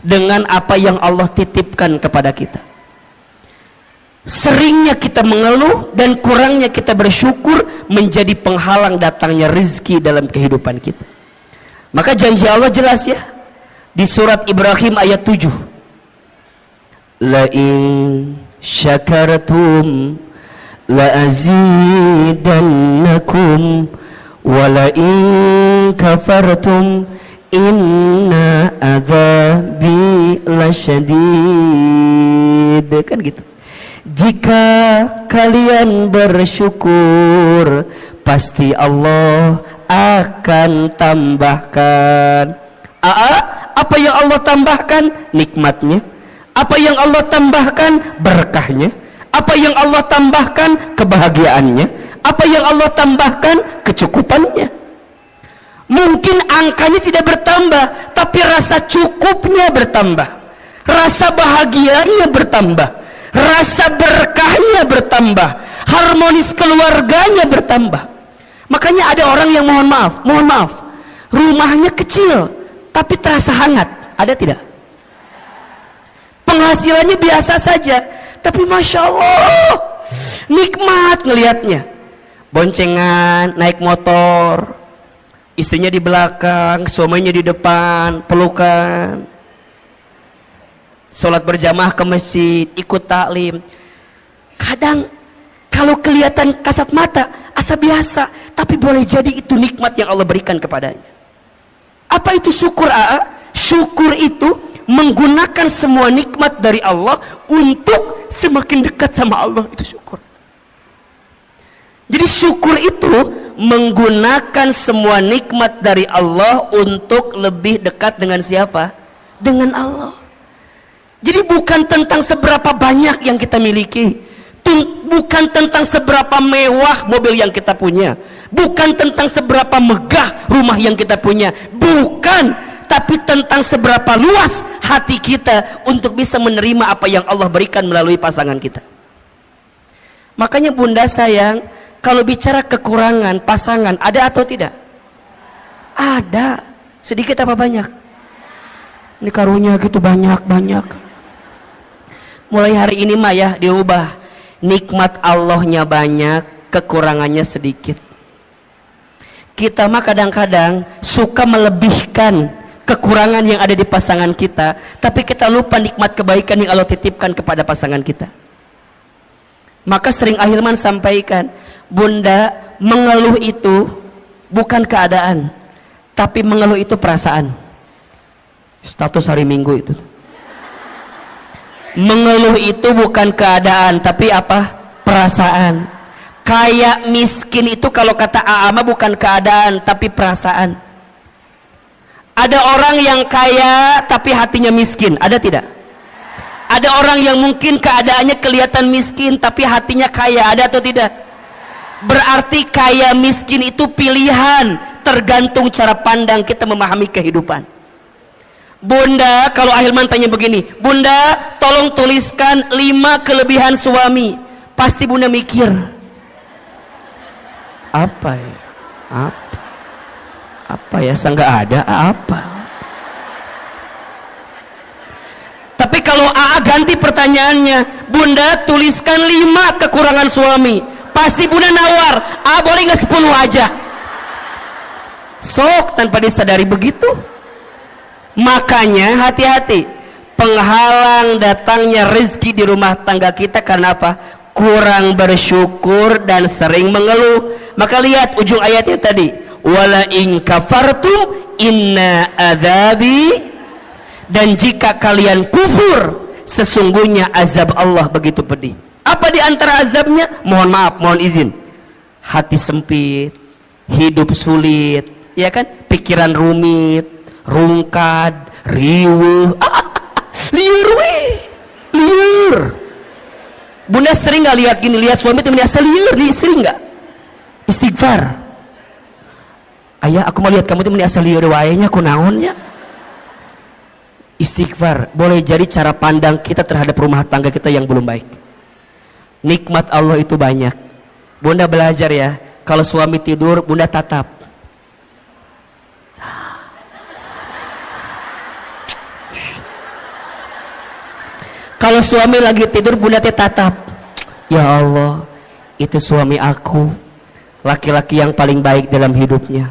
dengan apa yang Allah titipkan kepada kita. Seringnya kita mengeluh dan kurangnya kita bersyukur menjadi penghalang datangnya rezeki dalam kehidupan kita. Maka janji Allah jelas ya di surat Ibrahim ayat 7. La in syakartum la azidannakum wa la in kafartum inna adzabi lasyadid. Kan gitu. Jika kalian bersyukur, pasti Allah akan tambahkan. Apa yang Allah tambahkan? Nikmatnya. Apa yang Allah tambahkan? Berkahnya. Apa yang Allah tambahkan? Kebahagiaannya. Apa yang Allah tambahkan? Kecukupannya. Mungkin angkanya tidak bertambah, tapi rasa cukupnya bertambah, rasa bahagianya bertambah, rasa berkahnya bertambah, harmonis keluarganya bertambah. Makanya ada orang yang mohon maaf, rumahnya kecil tapi terasa hangat. Ada tidak? Penghasilannya biasa saja, tapi masya Allah nikmat ngelihatnya. Boncengan, naik motor, istrinya di belakang, suaminya di depan, pelukan, sholat berjamaah ke masjid, ikut taklim. Kadang kalau kelihatan kasat mata asa biasa, tapi boleh jadi itu nikmat yang Allah berikan kepadanya. Apa itu syukur? Syukur itu menggunakan semua nikmat dari Allah untuk semakin dekat sama Allah. Itu syukur. Jadi syukur itu menggunakan semua nikmat dari Allah untuk lebih dekat dengan siapa? Dengan Allah. Jadi bukan tentang seberapa banyak yang kita miliki, bukan tentang seberapa mewah mobil yang kita punya, bukan tentang seberapa megah rumah yang kita punya, bukan, tapi tentang seberapa luas hati kita untuk bisa menerima apa yang Allah berikan melalui pasangan kita. Makanya bunda sayang, kalau bicara kekurangan pasangan, ada atau tidak? Ada. Sedikit apa banyak? Ini karunia gitu banyak. Mulai hari ini mah ya diubah. Nikmat Allahnya banyak, kekurangannya sedikit. Kita mah kadang-kadang suka melebihkan kekurangan yang ada di pasangan kita, tapi kita lupa nikmat kebaikan yang Allah titipkan kepada pasangan kita. Maka sering Ahilman sampaikan, bunda, mengeluh itu bukan keadaan, tapi mengeluh itu perasaan. Status hari Minggu itu. Mengeluh itu bukan keadaan, tapi apa? Perasaan. Kayak miskin itu kalau kata Aama bukan keadaan, tapi perasaan. Ada orang yang kaya tapi hatinya miskin, ada tidak? Ada orang yang mungkin keadaannya kelihatan miskin tapi hatinya kaya, ada atau tidak? Berarti kaya miskin itu pilihan, tergantung cara pandang kita memahami kehidupan. Bunda, kalau Ahilman tanya begini, bunda tolong tuliskan 5 kelebihan suami, pasti bunda mikir, apa ya? Apa ya? Nggak ada apa. Tapi kalau AA ganti pertanyaannya, bunda tuliskan 5 kekurangan suami, pasti bunda nawar, boleh nggak 10 aja? Sok tanpa disadari begitu. Makanya hati-hati, penghalang datangnya rezeki di rumah tangga kita karena apa? Kurang bersyukur dan sering mengeluh. Maka lihat ujung ayatnya tadi, wala in kafartum inna adzabi, dan jika kalian kufur sesungguhnya azab Allah begitu pedih. Apa di antara azabnya? Mohon maaf, mohon izin, hati sempit, hidup sulit, ya kan? Pikiran rumit, rungkad, riweuh, liur. Bunda sering nggak lihat gini, lihat suami itu merasa liur, sering nggak? Istighfar. Ayah, aku mau lihat kamu itu merasa liur waenya, kunaonnya. Istighfar boleh jadi cara pandang kita terhadap rumah tangga kita yang belum baik. Nikmat Allah itu banyak. Bunda belajar ya, kalau suami tidur, bunda tatap. Kalau suami lagi tidur, bunda tatap. Ya Allah, itu suami aku, laki-laki yang paling baik dalam hidupnya.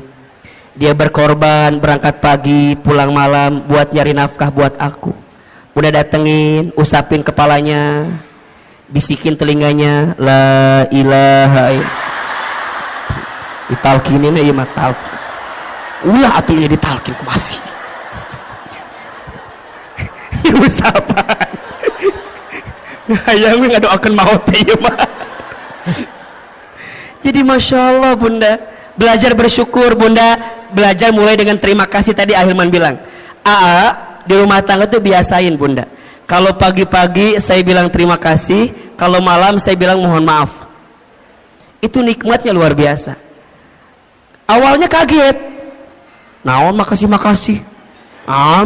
Dia berkorban, berangkat pagi, pulang malam buat nyari nafkah buat aku. Bunda datengin, usapin kepalanya, bisikin telinganya, la ilaha illallah. Ditalkinin ya mah talkin. Ulah atunya ditalkin ku masih. Usapan. Hayang ngadoakeun maot teh ieu mah. Jadi masya Allah bunda, belajar bersyukur bunda, belajar mulai dengan terima kasih. Tadi Ahilman bilang, di rumah tangga tuh biasain bunda, kalau pagi-pagi saya bilang terima kasih, kalau malam saya bilang mohon maaf. Itu nikmatnya luar biasa. Awalnya kaget, naon makasih makasih,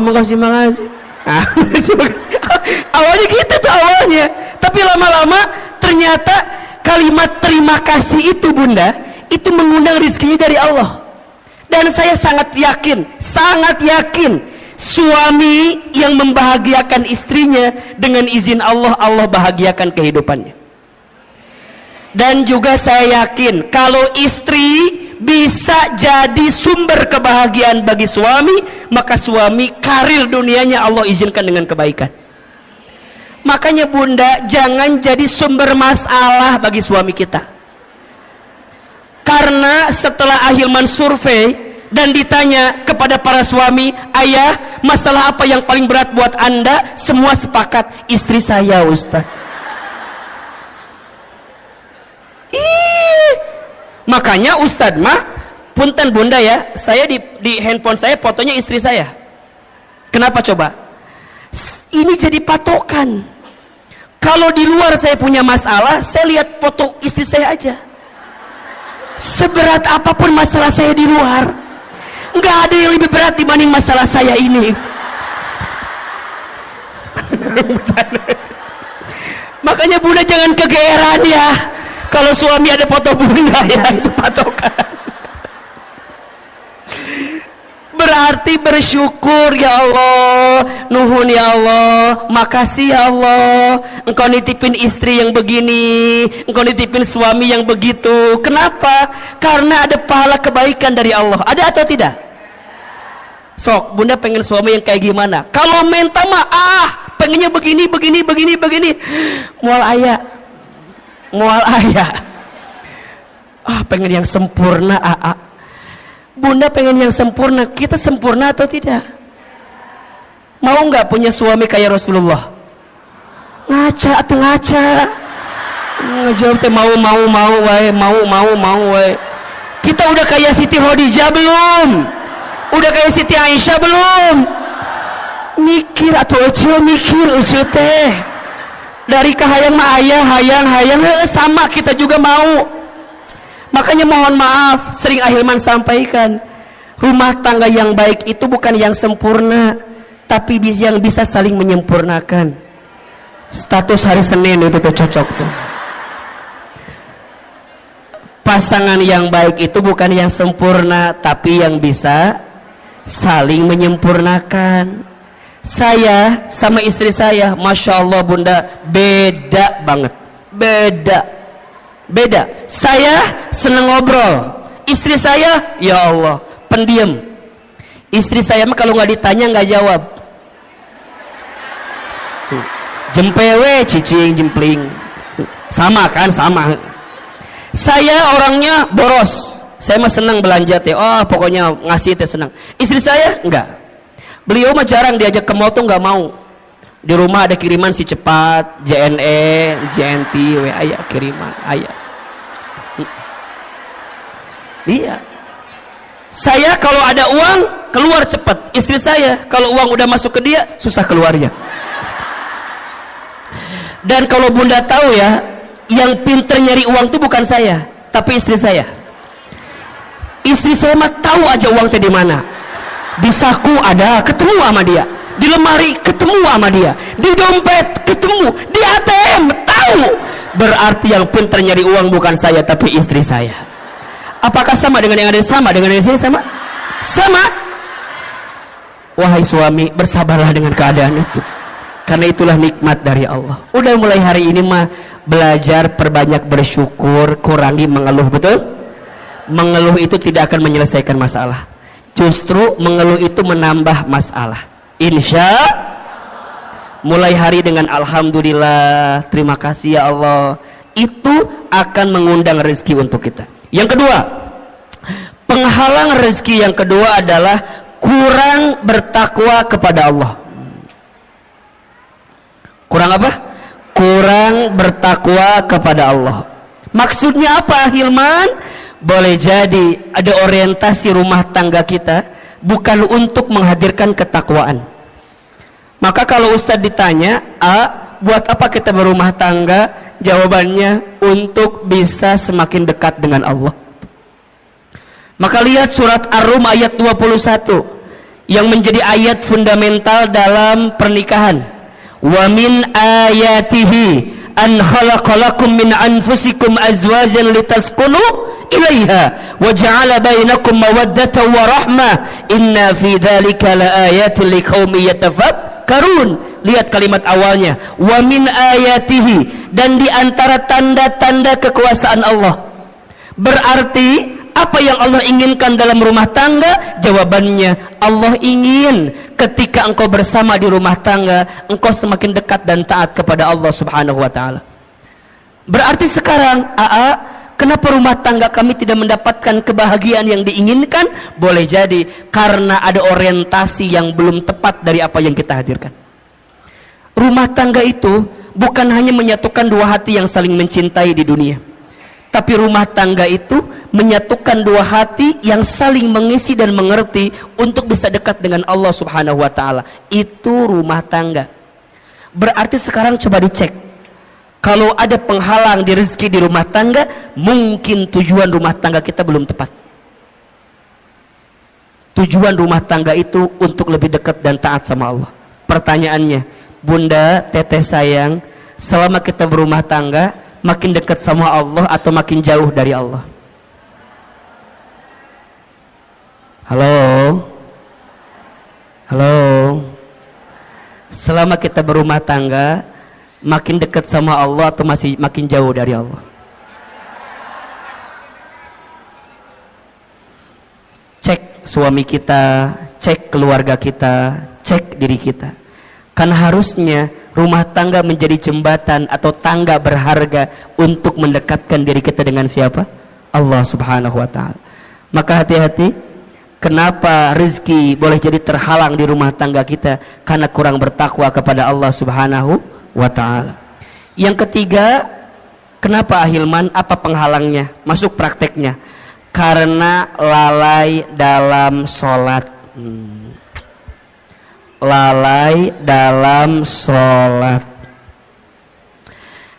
makasih awalnya gitu tuh awalnya, tapi lama-lama ternyata kalimat terima kasih itu bunda, itu mengundang rezekinya dari Allah. Dan saya sangat yakin suami yang membahagiakan istrinya dengan izin Allah, Allah bahagiakan kehidupannya. Dan juga saya yakin kalau istri bisa jadi sumber kebahagiaan bagi suami, maka suami karir dunianya Allah izinkan dengan kebaikan. Makanya bunda, jangan jadi sumber masalah bagi suami kita. Karena setelah Ahilman survei dan ditanya kepada para suami, ayah, masalah apa yang paling berat buat anda? Semua sepakat, istri saya Ustaz. Makanya Ustadz mah punten bunda ya, saya di handphone saya fotonya istri saya. Kenapa coba? Ini jadi patokan. Kalau di luar saya punya masalah, saya lihat foto istri saya aja. Seberat apapun masalah saya di luar, nggak ada yang lebih berat dibanding masalah saya ini. Makanya Bunda jangan kegeeran ya kalau suami ada foto Bunda, ya itu patokan. Berarti bersyukur, ya Allah, nuhun ya Allah, makasih ya Allah, engkau nitipin istri yang begini, engkau nitipin suami yang begitu. Kenapa? Karena ada pahala kebaikan dari Allah. Ada atau tidak? Sok, Bunda pengen suami yang kayak gimana? Kalau minta maaf, pengennya begini. Mual ayah. Pengen yang sempurna. Bunda pengen yang sempurna. Kita sempurna atau tidak? Mau nggak punya suami kayak Rasulullah? Ngaca. Ngejawab teh mau wae. Kita udah kayak Siti Khadijah belum? Udah kayak Siti Aisyah belum? Mikir atau mikir teh. Dari kahayang mah ayah, hayang sama kita juga mau. Makanya mohon maaf, sering Ahilman sampaikan, rumah tangga yang baik itu bukan yang sempurna, tapi yang bisa saling menyempurnakan. Status hari Senin itu tuh cocok tuh. Pasangan yang baik itu bukan yang sempurna, tapi yang bisa saling menyempurnakan. Saya sama istri saya, Masya Allah Bunda, beda banget. Beda. Saya seneng ngobrol, istri saya ya Allah pendiam. Istri saya mah kalau nggak ditanya nggak jawab. Jempewe cicing jempling sama. Saya orangnya boros, saya mah seneng belanja teh, pokoknya ngasih teh senang. Istri saya enggak, beliau mah jarang diajak ke mall tuh nggak mau. Di rumah ada kiriman si cepat, JNE, JNT, ayah kiriman, ayah. Iya. Saya kalau ada uang keluar cepat. Istri saya kalau uang udah masuk ke dia susah keluarnya. Dan kalau Bunda tahu ya, yang pinter nyari uang itu bukan saya, tapi istri saya. Istri saya mah tahu aja uang teh di mana. Di saku ada, ketemu sama dia. Di lemari ketemu sama dia, di dompet ketemu, di ATM tahu. Berarti yang pintar nyari uang bukan saya tapi istri saya. Apakah sama dengan yang ada di sini? Sama. Wahai suami, bersabarlah dengan keadaan itu, karena itulah nikmat dari Allah. Udah mulai hari ini mah belajar perbanyak bersyukur, kurangi mengeluh. Betul? Mengeluh itu tidak akan menyelesaikan masalah, justru mengeluh itu menambah masalah. Insya mulai hari dengan alhamdulillah, terima kasih ya Allah, itu akan mengundang rezeki untuk kita. Yang kedua, penghalang rezeki yang kedua adalah kurang bertakwa kepada Allah. Kurang apa? Kurang bertakwa kepada Allah. Maksudnya apa, Hilman? Boleh jadi ada orientasi rumah tangga kita bukan untuk menghadirkan ketakwaan. Maka kalau Ustadz ditanya, buat apa kita berumah tangga? Jawabannya untuk bisa semakin dekat dengan Allah. Maka lihat surat Ar-Rum ayat 21 yang menjadi ayat fundamental dalam pernikahan. Wa min ayatihi an khalaqalakum min anfusikum azwajan litaskunu ilaiha wa ja'ala bainakum mawaddatan wa rahmah inna fi dzalika laayatin liqaumin yatafakkarun. Lihat kalimat awalnya, wa min ayatihi, dan di antara tanda-tanda kekuasaan Allah. Berarti apa yang Allah inginkan dalam rumah tangga? Jawabannya, Allah ingin ketika engkau bersama di rumah tangga, engkau semakin dekat dan taat kepada Allah Subhanahu wa taala. Berarti sekarang, kenapa rumah tangga kami tidak mendapatkan kebahagiaan yang diinginkan? Boleh jadi karena ada orientasi yang belum tepat dari apa yang kita hadirkan. Rumah tangga itu bukan hanya menyatukan dua hati yang saling mencintai di dunia, tapi rumah tangga itu menyatukan dua hati yang saling mengisi dan mengerti untuk bisa dekat dengan Allah Subhanahu wa taala. Itu rumah tangga. Berarti sekarang coba dicek, Kalau ada penghalang di rezeki di rumah tangga, mungkin tujuan rumah tangga kita belum tepat. Tujuan rumah tangga itu untuk lebih dekat dan taat sama Allah. Pertanyaannya, Bunda, Teteh sayang, selama kita berumah tangga, makin dekat sama Allah atau makin jauh dari Allah? Halo? Halo? Selama kita berumah tangga, makin dekat sama Allah atau masih makin jauh dari Allah? Cek suami kita, cek keluarga kita, cek diri kita. Karena harusnya rumah tangga menjadi jembatan atau tangga berharga untuk mendekatkan diri kita dengan siapa? Allah Subhanahu wa ta'ala. Maka hati-hati, kenapa rezeki boleh jadi terhalang di rumah tangga kita? Karena kurang bertakwa kepada Allah Subhanahu wa ta'ala. Yang ketiga, kenapa Ahilman? Apa penghalangnya? Masuk prakteknya. Karena lalai dalam sholat. Lalai dalam sholat.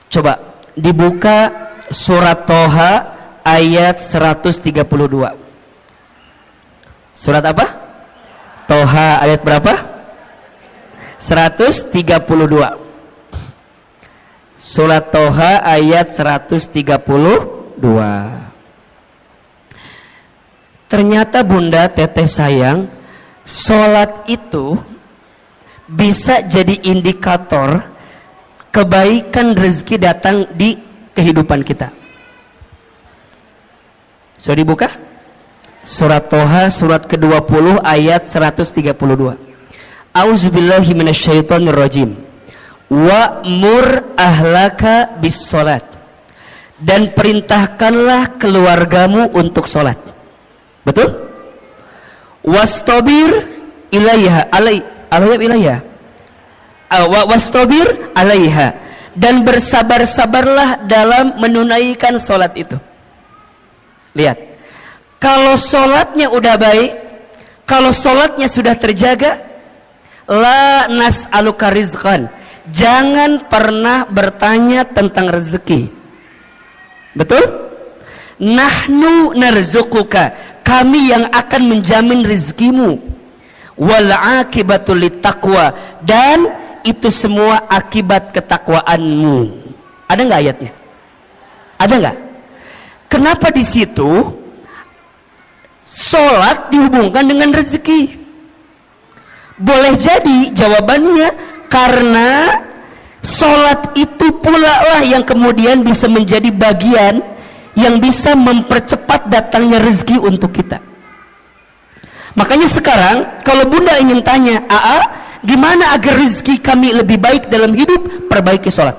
Coba dibuka surat Toha ayat 132. Surat apa? Toha ayat berapa? 132. Surat Toha ayat 132. Ternyata Bunda, Teteh sayang, sholat itu bisa jadi indikator kebaikan rezeki datang di kehidupan kita. Sudah dibuka? Surat Toha surat ke-20 ayat 132. A'udzubillahi minasyaitonirrajim. Wa'mur ahlaka bis sholat, dan perintahkanlah keluargamu untuk sholat. Betul? Wastabir ilaiha wastabir alaiha, dan bersabar-sabarlah dalam menunaikan sholat itu. Lihat, kalau sholatnya udah baik, kalau sholatnya sudah terjaga, la nas'aluka rizqan, jangan pernah bertanya tentang rezeki. Betul? Nahnu narzuquka, kami yang akan menjamin rezekimu. Wal akibatul littaqwa, dan itu semua akibat ketakwaanmu. Ada nggak ayatnya? Ada nggak? Kenapa di situ sholat dihubungkan dengan rezeki? Boleh jadi jawabannya karena sholat itu pula lah yang kemudian bisa menjadi bagian yang bisa mempercepat datangnya rezeki untuk kita. Makanya sekarang kalau Bunda ingin tanya, gimana agar rezeki kami lebih baik dalam hidup? Perbaiki sholat.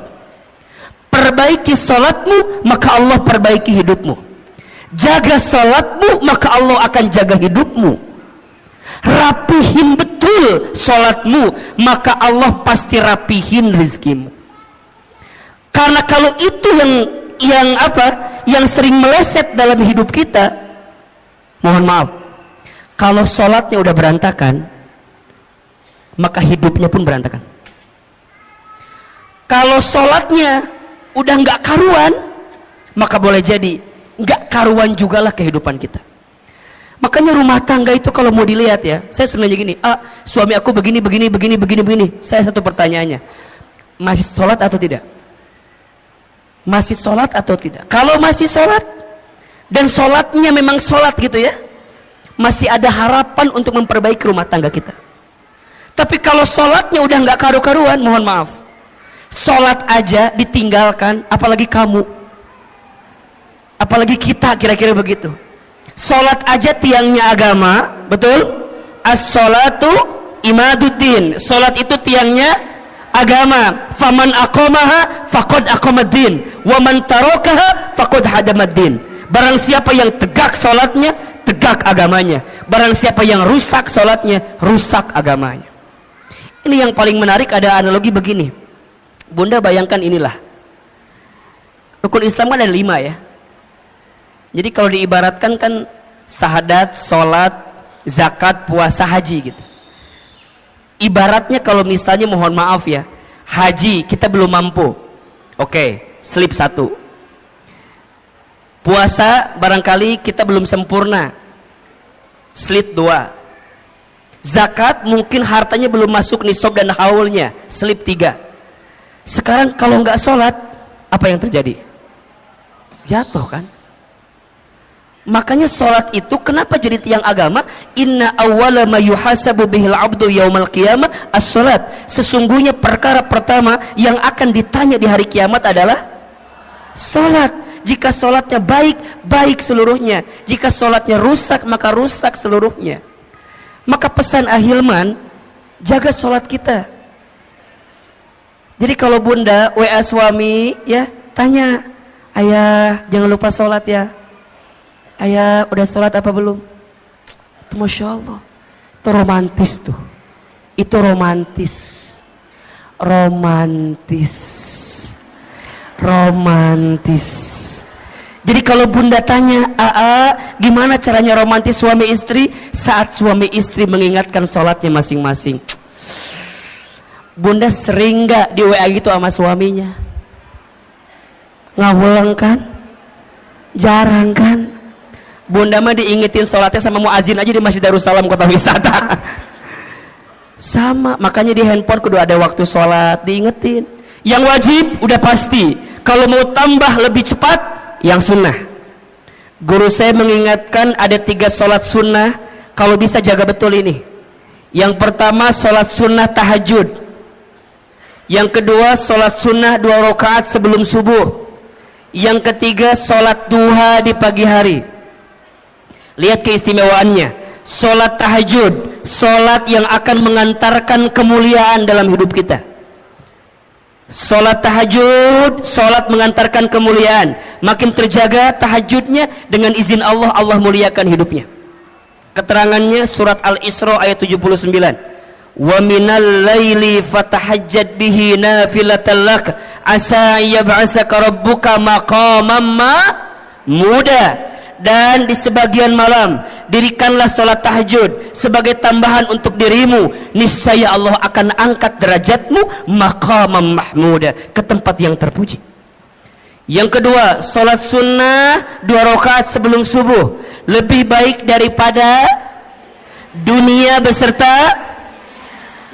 Perbaiki sholatmu, maka Allah perbaiki hidupmu. Jaga sholatmu, maka Allah akan jaga hidupmu. Rapihin betul sholatmu, maka Allah pasti rapihin rezekimu. Karena kalau itu yang sering meleset dalam hidup kita, mohon maaf, kalau sholatnya udah berantakan, maka hidupnya pun berantakan. Kalau sholatnya udah nggak karuan, maka boleh jadi nggak karuan juga lah kehidupan kita. Makanya rumah tangga itu kalau mau dilihat ya, saya sering nanya gini, suami aku begini. Saya satu pertanyaannya, masih sholat atau tidak? Masih sholat atau tidak? Kalau masih sholat dan sholatnya memang sholat gitu ya, masih ada harapan untuk memperbaiki rumah tangga kita. Tapi kalau sholatnya udah nggak karu-karuan, mohon maaf, sholat aja ditinggalkan, apalagi kamu, apalagi kita, kira-kira begitu. Sholat aja tiangnya agama, betul? As-sholatu imaduddin, sholat itu tiangnya agama. Faman aqamaha faqad aqamaddin, wa man tarakaha faqad hadamaddin. Barang siapa yang tegak sholatnya, tegak agamanya. Barang siapa yang rusak sholatnya, rusak agamanya. Ini yang paling menarik, ada analogi begini. Bunda bayangkan inilah, rukun Islam kan ada 5 ya. Jadi kalau diibaratkan kan syahadat, sholat, zakat, puasa, haji gitu. Ibaratnya kalau misalnya mohon maaf ya, haji kita belum mampu. Oke, slip 1. Puasa barangkali kita belum sempurna. Slip 2. Zakat mungkin hartanya belum masuk nisab dan haulnya. Slip 3. Sekarang kalau nggak sholat, apa yang terjadi? Jatuh kan? Makanya sholat itu kenapa jadi tiang agama? Inna awwala ma yuhasabu bihil abdu yaumal qiyamah as-sholat. Sesungguhnya perkara pertama yang akan ditanya di hari kiamat adalah sholat. Jika sholatnya baik, baik seluruhnya. Jika sholatnya rusak, maka rusak seluruhnya. Maka pesan Ahilman, jaga sholat kita. Jadi kalau bunda WA suami ya, tanya, ayah jangan lupa sholat ya. Ayah udah sholat apa belum? Itu Masya Allah, itu romantis tuh. Itu romantis. Jadi kalau bunda tanya, gimana caranya romantis suami istri? Saat suami istri mengingatkan sholatnya masing-masing. Bunda sering gak di WA gitu sama suaminya? Ngawulang kan? Jarang kan? Bunda mah diingetin sholatnya sama muazin aja di Masjid Darussalam Kota Wisata. Sama, makanya di handphone kudu ada waktu sholat, diingetin. Yang wajib udah pasti. Kalau mau tambah lebih cepat, yang sunnah. Guru saya mengingatkan ada 3 sholat sunnah. Kalau bisa jaga betul ini. Yang pertama sholat sunnah tahajud. Yang kedua sholat sunnah 2 rakaat sebelum subuh. Yang ketiga sholat duha di pagi hari. Lihat keistimewaannya. Sholat tahajud, sholat yang akan mengantarkan kemuliaan dalam hidup kita. Sholat tahajud, sholat mengantarkan kemuliaan. Makin terjaga tahajudnya, dengan izin Allah, Allah muliakan hidupnya. Keterangannya surat Al-Isra ayat 79. Wa minal laili fatahajjad bihi nafilatan lak asa yab'asaka rabbuka maqaman muda. Dan di sebagian malam dirikanlah salat tahajud sebagai tambahan untuk dirimu, niscaya Allah akan angkat derajatmu maqaman mahmuda, ke tempat yang terpuji. Yang kedua, salat sunnah 2 rakaat sebelum subuh lebih baik daripada dunia beserta.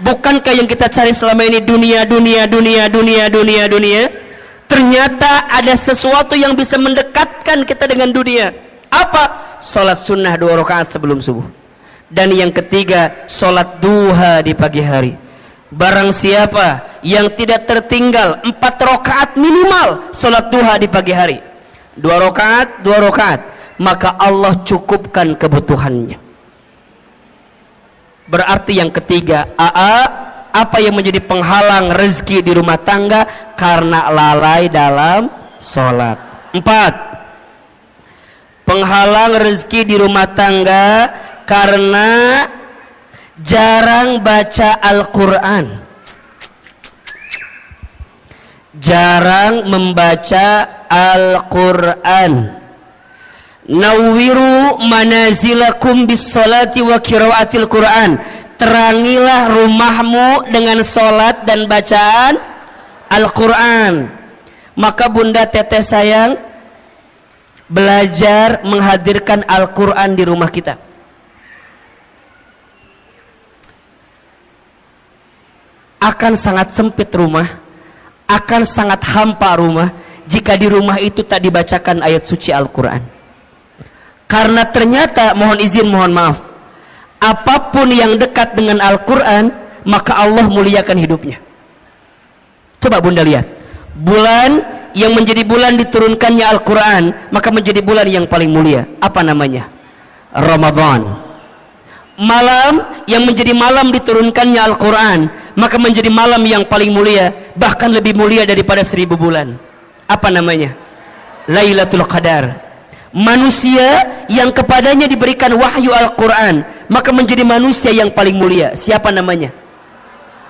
Bukankah yang kita cari selama ini dunia? Ternyata ada sesuatu yang bisa mendekatkan kita dengan dunia. Apa? Sholat sunnah 2 rakaat sebelum subuh. Dan yang ketiga, sholat duha di pagi hari. Barang siapa yang tidak tertinggal 4 rakaat minimal sholat duha di pagi hari, 2 rakaat, maka Allah cukupkan kebutuhannya. Berarti yang ketiga, apa yang menjadi penghalang rezeki di rumah tangga? Karena lalai dalam sholat. 4. Penghalang rezeki di rumah tangga karena jarang baca Al-Quran, jarang membaca Al-Quran. Nawwiru manazilakum bis salati wa qiraatil Quran. Terangilah rumahmu dengan salat dan bacaan Al-Quran. Maka bunda teteh sayang, belajar menghadirkan Al-Quran di rumah kita. Akan sangat sempit rumah, akan sangat hampa rumah jika di rumah itu tak dibacakan ayat suci Al-Quran. Karena ternyata, mohon izin, mohon maaf, apapun yang dekat dengan Al-Quran, maka Allah muliakan hidupnya. Coba bunda lihat, bulan yang menjadi bulan diturunkannya Al-Quran, maka menjadi bulan yang paling mulia. Apa namanya? Ramadan. Malam yang menjadi malam diturunkannya Al-Quran, maka menjadi malam yang paling mulia, bahkan lebih mulia daripada 1000 bulan. Apa namanya? Lailatul Qadar. Manusia yang kepadanya diberikan wahyu Al-Quran, maka menjadi manusia yang paling mulia. Siapa namanya?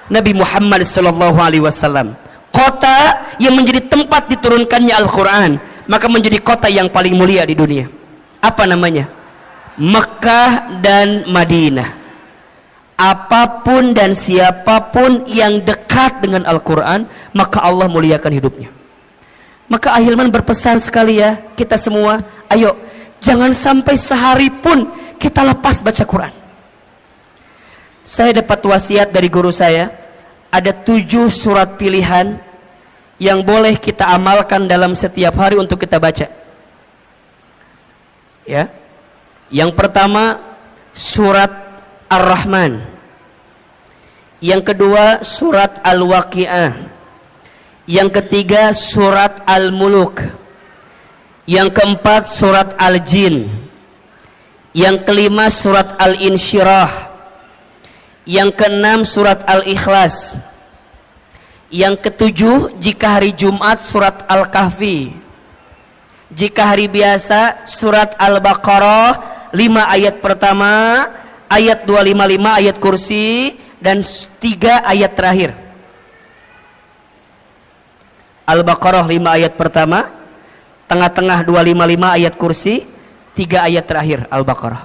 Nabi Muhammad SAW. Kota yang menjadi tempat diturunkannya Al-Quran, maka menjadi kota yang paling mulia di dunia. Apa namanya? Mekah dan Madinah. Apapun dan siapapun yang dekat dengan Al-Quran, maka Allah muliakan hidupnya. Maka Ahilman berpesan sekali ya, kita semua, ayo jangan sampai sehari pun kita lepas baca Quran. Saya dapat wasiat dari guru saya, ada 7 surat pilihan yang boleh kita amalkan dalam setiap hari untuk kita baca. Ya. Yang pertama surat Ar-Rahman. Yang kedua surat Al-Waqi'ah. Yang ketiga surat Al-Muluk. Yang keempat surat Al-Jin. Yang kelima surat Al-Insyirah. Yang keenam surat Al-Ikhlas. Yang ketujuh jika hari Jumat surat Al-Kahfi. Jika hari biasa surat Al-Baqarah 5 ayat pertama, ayat 255 ayat kursi, dan 3 ayat terakhir. Al-Baqarah 5 ayat pertama, tengah-tengah 255 ayat kursi, 3 ayat terakhir Al-Baqarah.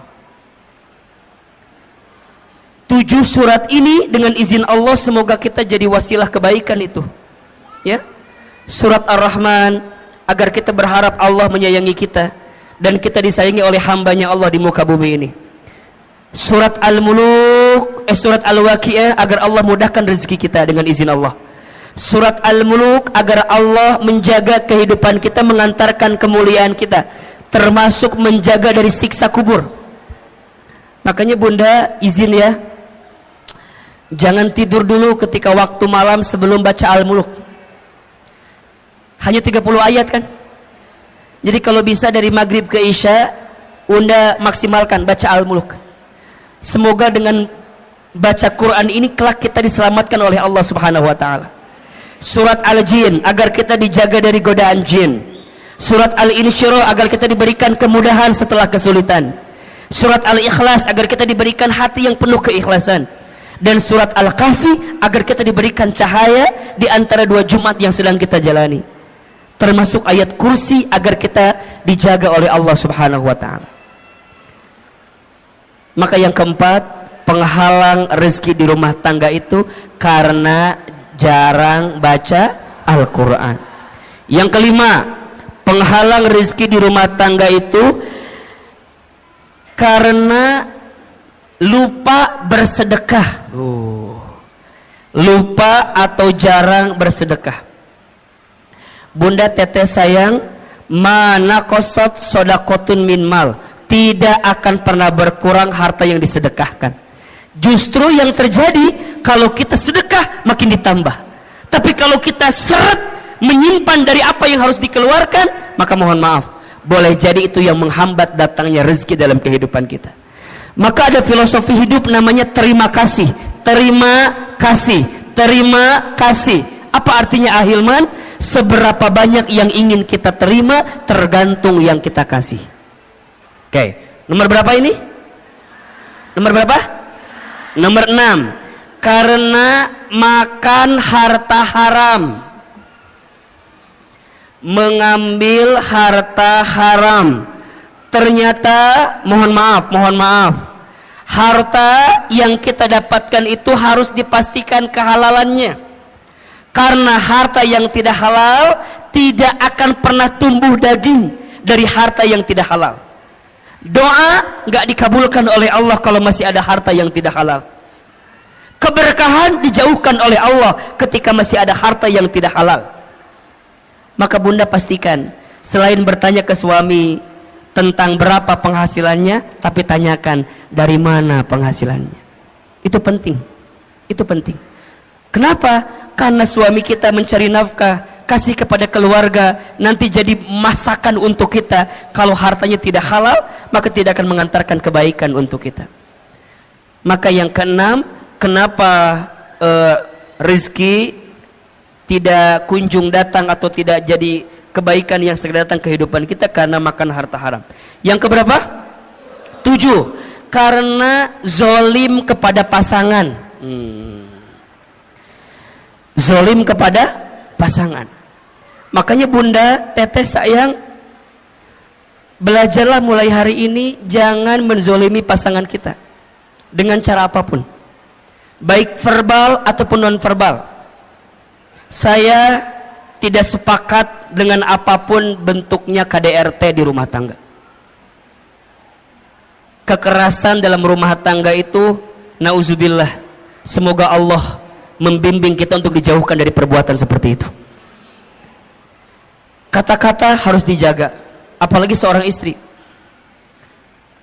7 surat ini dengan izin Allah semoga kita jadi wasilah kebaikan itu. Ya. Surat Ar-Rahman agar kita berharap Allah menyayangi kita dan kita disayangi oleh hambanya Allah di muka bumi ini. Surat Al-Muluk, surat Al-Waqi'ah agar Allah mudahkan rezeki kita dengan izin Allah. Surat Al-Muluk agar Allah menjaga kehidupan kita, mengantarkan kemuliaan kita, termasuk menjaga dari siksa kubur. Makanya Bunda izin ya, jangan tidur dulu ketika waktu malam sebelum baca Al-Muluk. Hanya 30 ayat kan. Jadi kalau bisa dari maghrib ke isya, Bunda maksimalkan baca Al-Muluk. Semoga dengan baca Quran ini kelak kita diselamatkan oleh Allah Subhanahu wa taala. Surat Al-Jin agar kita dijaga dari godaan jin. Surat Al-Insyirah agar kita diberikan kemudahan setelah kesulitan. Surat Al-Ikhlas agar kita diberikan hati yang penuh keikhlasan. Dan surat Al-Kahfi agar kita diberikan cahaya di antara 2 Jumat yang sedang kita jalani. Termasuk ayat kursi agar kita dijaga oleh Allah Subhanahu wa taala. Maka yang keempat, penghalang rezeki di rumah tangga itu karena jarang baca Al-Quran. Yang kelima, penghalang rezeki di rumah tangga itu karena lupa bersedekah. Lupa atau jarang bersedekah. Bunda teteh sayang, mana kosot sodakotun min mal, tidak akan pernah berkurang harta yang disedekahkan. Justru yang terjadi kalau kita sedekah makin ditambah. Tapi kalau kita seret menyimpan dari apa yang harus dikeluarkan, maka mohon maaf, boleh jadi itu yang menghambat datangnya rezeki dalam kehidupan kita. Maka ada filosofi hidup namanya terima kasih. Terima kasih. Terima kasih. Apa artinya Ahilman? Seberapa banyak yang ingin kita terima tergantung yang kita kasih. Oke, nomor berapa ini? Nomor berapa? Nomor 6. Karena makan harta haram. Mengambil harta haram. Ternyata mohon maaf, harta yang kita dapatkan itu harus dipastikan kehalalannya. Karena harta yang tidak halal tidak akan pernah tumbuh daging dari harta yang tidak halal. Doa nggak dikabulkan oleh Allah kalau masih ada harta yang tidak halal. Keberkahan dijauhkan oleh Allah ketika masih ada harta yang tidak halal. Maka Bunda pastikan, selain bertanya ke suami tentang berapa penghasilannya, tapi tanyakan dari mana penghasilannya. Itu penting. Itu penting. Kenapa? Karena suami kita mencari nafkah, kasih kepada keluarga, nanti jadi masakan untuk kita. Kalau hartanya tidak halal, maka tidak akan mengantarkan kebaikan untuk kita. Maka yang keenam, kenapa rezeki tidak kunjung datang atau tidak jadi kebaikan yang segera datang kehidupan kita? Karena makan harta haram. Yang keberapa? 7. Karena zolim kepada pasangan. Zolim kepada pasangan. Makanya Bunda, teteh sayang, belajarlah mulai hari ini jangan menzolimi pasangan kita dengan cara apapun, baik verbal ataupun non verbal. Saya tidak sepakat dengan apapun bentuknya KDRT di rumah tangga. Kekerasan dalam rumah tangga itu, nauzubillah, semoga Allah membimbing kita untuk dijauhkan dari perbuatan seperti itu. Kata-kata harus dijaga, apalagi seorang istri.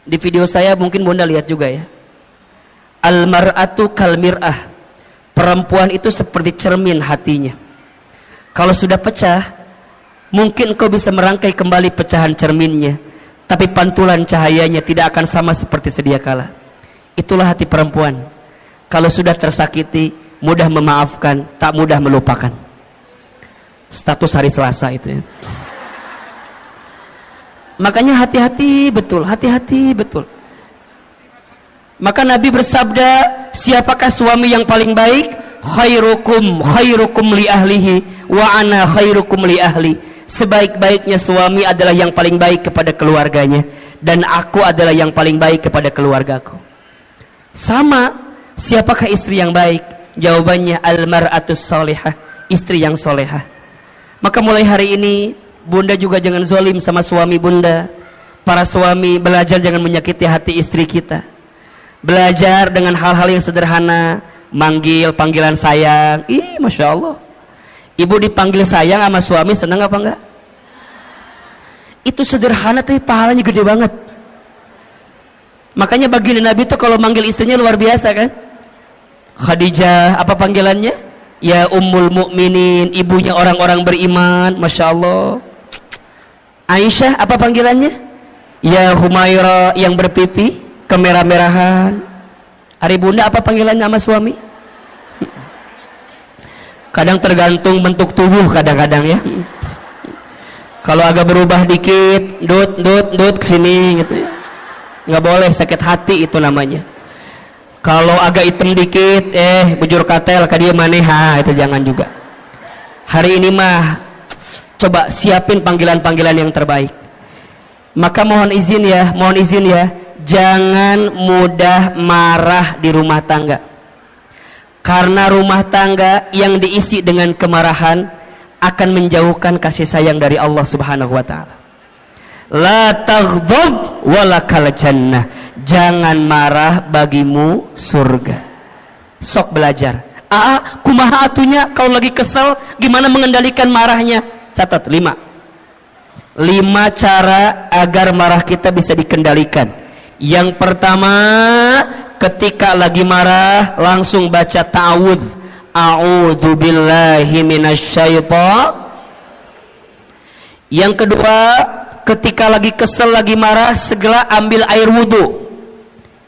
Di video saya mungkin Bunda lihat juga ya, al-mar'atu kal mir'ah, perempuan itu seperti cermin hatinya. Kalau sudah pecah, mungkin kau bisa merangkai kembali pecahan cerminnya, tapi pantulan cahayanya tidak akan sama seperti sedia kala. Itulah hati perempuan. Kalau sudah tersakiti, mudah memaafkan, tak mudah melupakan. Status hari Selasa itu ya. Makanya hati-hati betul, hati-hati betul. Maka Nabi bersabda, siapakah suami yang paling baik? Khairukum li ahlihi wa ana khairukum li ahli. Sebaik-baiknya suami adalah yang paling baik kepada keluarganya, dan aku adalah yang paling baik kepada keluargaku. Sama, siapakah istri yang baik? Jawabannya al-mar'atus salihah, istri yang solehah. Maka mulai hari ini Bunda juga jangan zalim sama suami Bunda. Para suami, belajar jangan menyakiti hati istri kita. Belajar dengan hal-hal yang sederhana, manggil panggilan sayang. Ih, Masya Allah, ibu dipanggil sayang sama suami senang apa enggak? Itu sederhana tapi pahalanya gede banget. Makanya baginda Nabi itu kalau manggil istrinya luar biasa kan. Khadijah, apa panggilannya? Ya Ummul Mukminin, ibunya orang-orang beriman. Masya Allah. Aisyah, apa panggilannya? Ya Humaira, yang berpipi kemerah-merahan. Hari Bunda, apa panggilannya sama suami? Kadang tergantung bentuk tubuh, kadang-kadang ya. Kalau agak berubah dikit, dut kesini gitu ya. Nggak boleh, sakit hati itu namanya. Kalau agak hitam dikit, bujur katel ka dia maneha, itu jangan juga. Hari ini mah coba siapin panggilan-panggilan yang terbaik. Maka mohon izin ya, jangan mudah marah di rumah tangga. Karena rumah tangga yang diisi dengan kemarahan akan menjauhkan kasih sayang dari Allah Subhanahu wa taala. La taghdab walakal jannah. Jangan marah, bagimu surga. Sok belajar. Kumaha atunya kalau lagi kesel gimana mengendalikan marahnya? Catat 5 cara agar marah kita bisa dikendalikan. Yang pertama, ketika lagi marah langsung baca ta'awudz. A'udzu billahi minasyaitonir. Yang kedua, ketika lagi kesel, lagi marah, segera ambil air wudhu.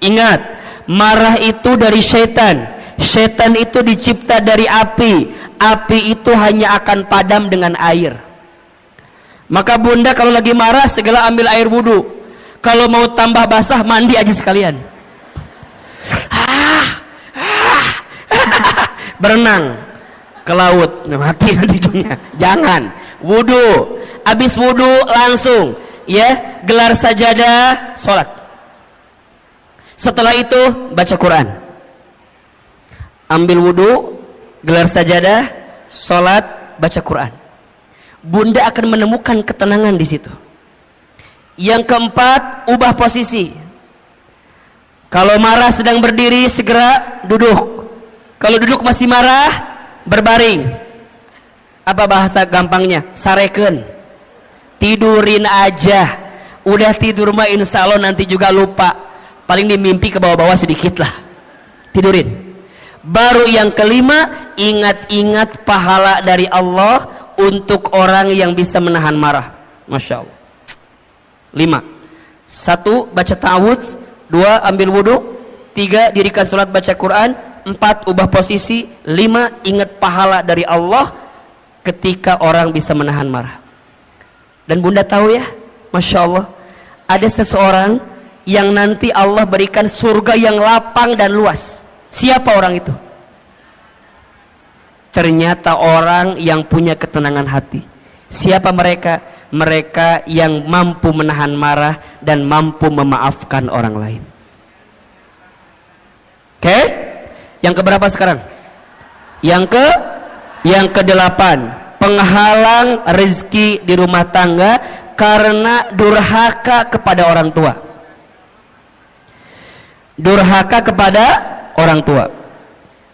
Ingat, marah itu dari syaitan. Syaitan itu dicipta dari api. Api itu hanya akan padam dengan air. Maka Bunda kalau lagi marah segera ambil air wudhu. Kalau mau tambah basah, mandi aja sekalian. Berenang ke laut, mati nanti ujungnya. Jangan. Wudhu. Habis wudhu langsung ya gelar sajadah, sholat. Setelah itu baca Quran. Ambil wudhu, gelar sajadah, sholat, baca Quran. Bunda akan menemukan ketenangan di situ. Yang keempat, ubah posisi. Kalau marah sedang berdiri, segera duduk. Kalau duduk masih marah, berbaring. Apa bahasa gampangnya? Sareken. Tidurin aja. Udah tidur mah insya Allah nanti juga lupa. Paling dimimpi ke bawah-bawah sedikit lah. Tidurin. Baru yang kelima, ingat-ingat pahala dari Allah untuk orang yang bisa menahan marah. Masya Allah. 5. 1. Baca ta'awudz. 2. Ambil wudhu. 3. Dirikan sholat baca Quran. 4. Ubah posisi. 5. Ingat pahala dari Allah ketika orang bisa menahan marah. Dan Bunda tahu ya, Masya Allah, ada seseorang yang nanti Allah berikan surga yang lapang dan luas. Siapa orang itu? Ternyata orang yang punya ketenangan hati. Siapa mereka? Mereka yang mampu menahan marah dan mampu memaafkan orang lain. Oke? Yang keberapa sekarang? Yang ke-8. penghalang rezeki di rumah tangga karena durhaka kepada orang tua. Durhaka kepada orang tua.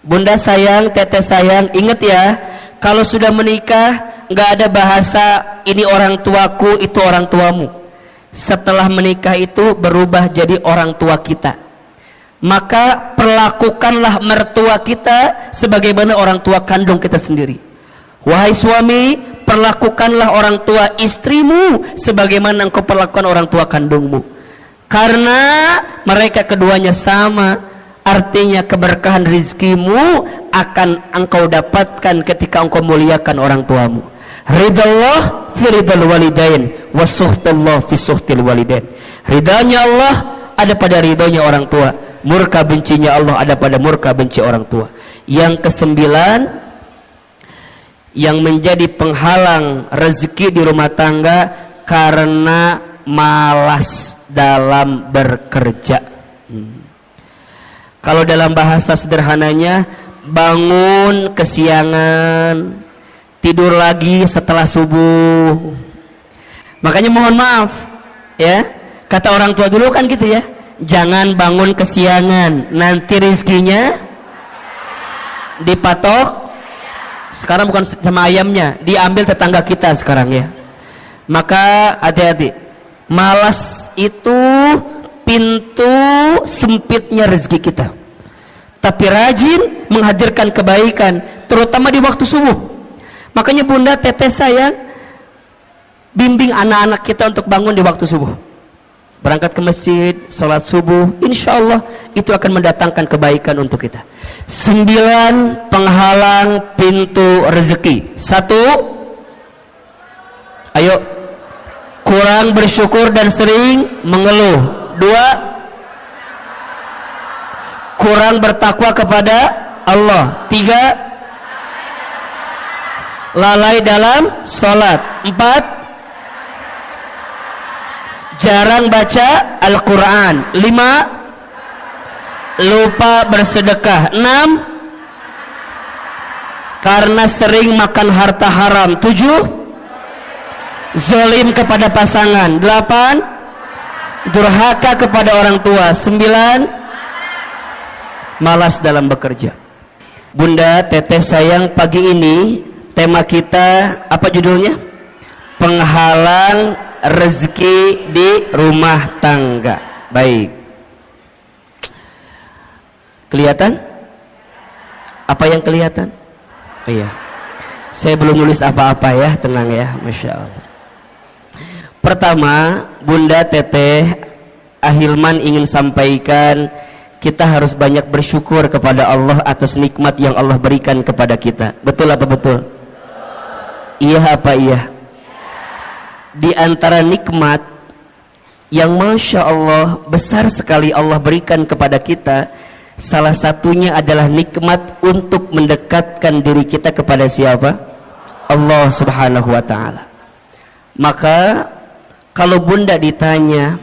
Bunda sayang, teteh sayang, ingat ya, kalau sudah menikah nggak ada bahasa ini orang tuaku, itu orang tuamu. Setelah menikah itu berubah jadi orang tua kita. Maka perlakukanlah mertua kita sebagaimana orang tua kandung kita sendiri. Wahai suami, perlakukanlah orang tua istrimu sebagaimana engkau perlakukan orang tua kandungmu. Karena mereka keduanya sama, artinya keberkahan rizkimu akan engkau dapatkan ketika engkau muliakan orang tuamu. Ridallah fi ridal walidain wa suhtullah fi suhtil walidain. Ridanya Allah ada pada ridhonya orang tua, murka bencinya Allah ada pada murka benci orang tua. Yang kesembilan, yang menjadi penghalang rezeki di rumah tangga karena malas dalam bekerja. Kalau dalam bahasa sederhananya, bangun kesiangan, tidur lagi setelah subuh. Makanya mohon maaf ya, kata orang tua dulu kan gitu ya, jangan bangun kesiangan, nanti rezekinya dipatok. Sekarang bukan sama ayamnya, diambil tetangga kita sekarang ya. Maka hati-hati, malas itu pintu sempitnya rezeki kita. Tapi rajin menghadirkan kebaikan, terutama di waktu subuh. Makanya bunda, teteh sayang, bimbing anak-anak kita untuk bangun di waktu subuh. Berangkat ke masjid, sholat subuh, insya Allah itu akan mendatangkan kebaikan untuk kita. 9 penghalang pintu rezeki. 1, ayo, kurang bersyukur dan sering mengeluh. 2, kurang bertakwa kepada Allah. 3, lalai dalam sholat. 4, jarang baca Al-Quran. 5, lupa bersedekah. 6, karena sering makan harta haram. 7, zalim kepada pasangan. 8, durhaka kepada orang tua. 9, malas dalam bekerja. Bunda, teteh sayang, pagi ini tema kita apa judulnya? Penghalang rezeki di rumah tangga. Baik, kelihatan? Apa yang kelihatan? Oh iya, saya belum nulis apa-apa ya, tenang ya, Masya Allah. Pertama, Bunda, teteh, Ahilman ingin sampaikan, kita harus banyak bersyukur kepada Allah atas nikmat yang Allah berikan kepada kita. Betul apa betul? Iya apa iya? Di antara nikmat yang Masya Allah besar sekali Allah berikan kepada kita, salah satunya adalah nikmat untuk mendekatkan diri kita kepada siapa? Allah Subhanahu wa ta'ala. Maka kalau Bunda ditanya,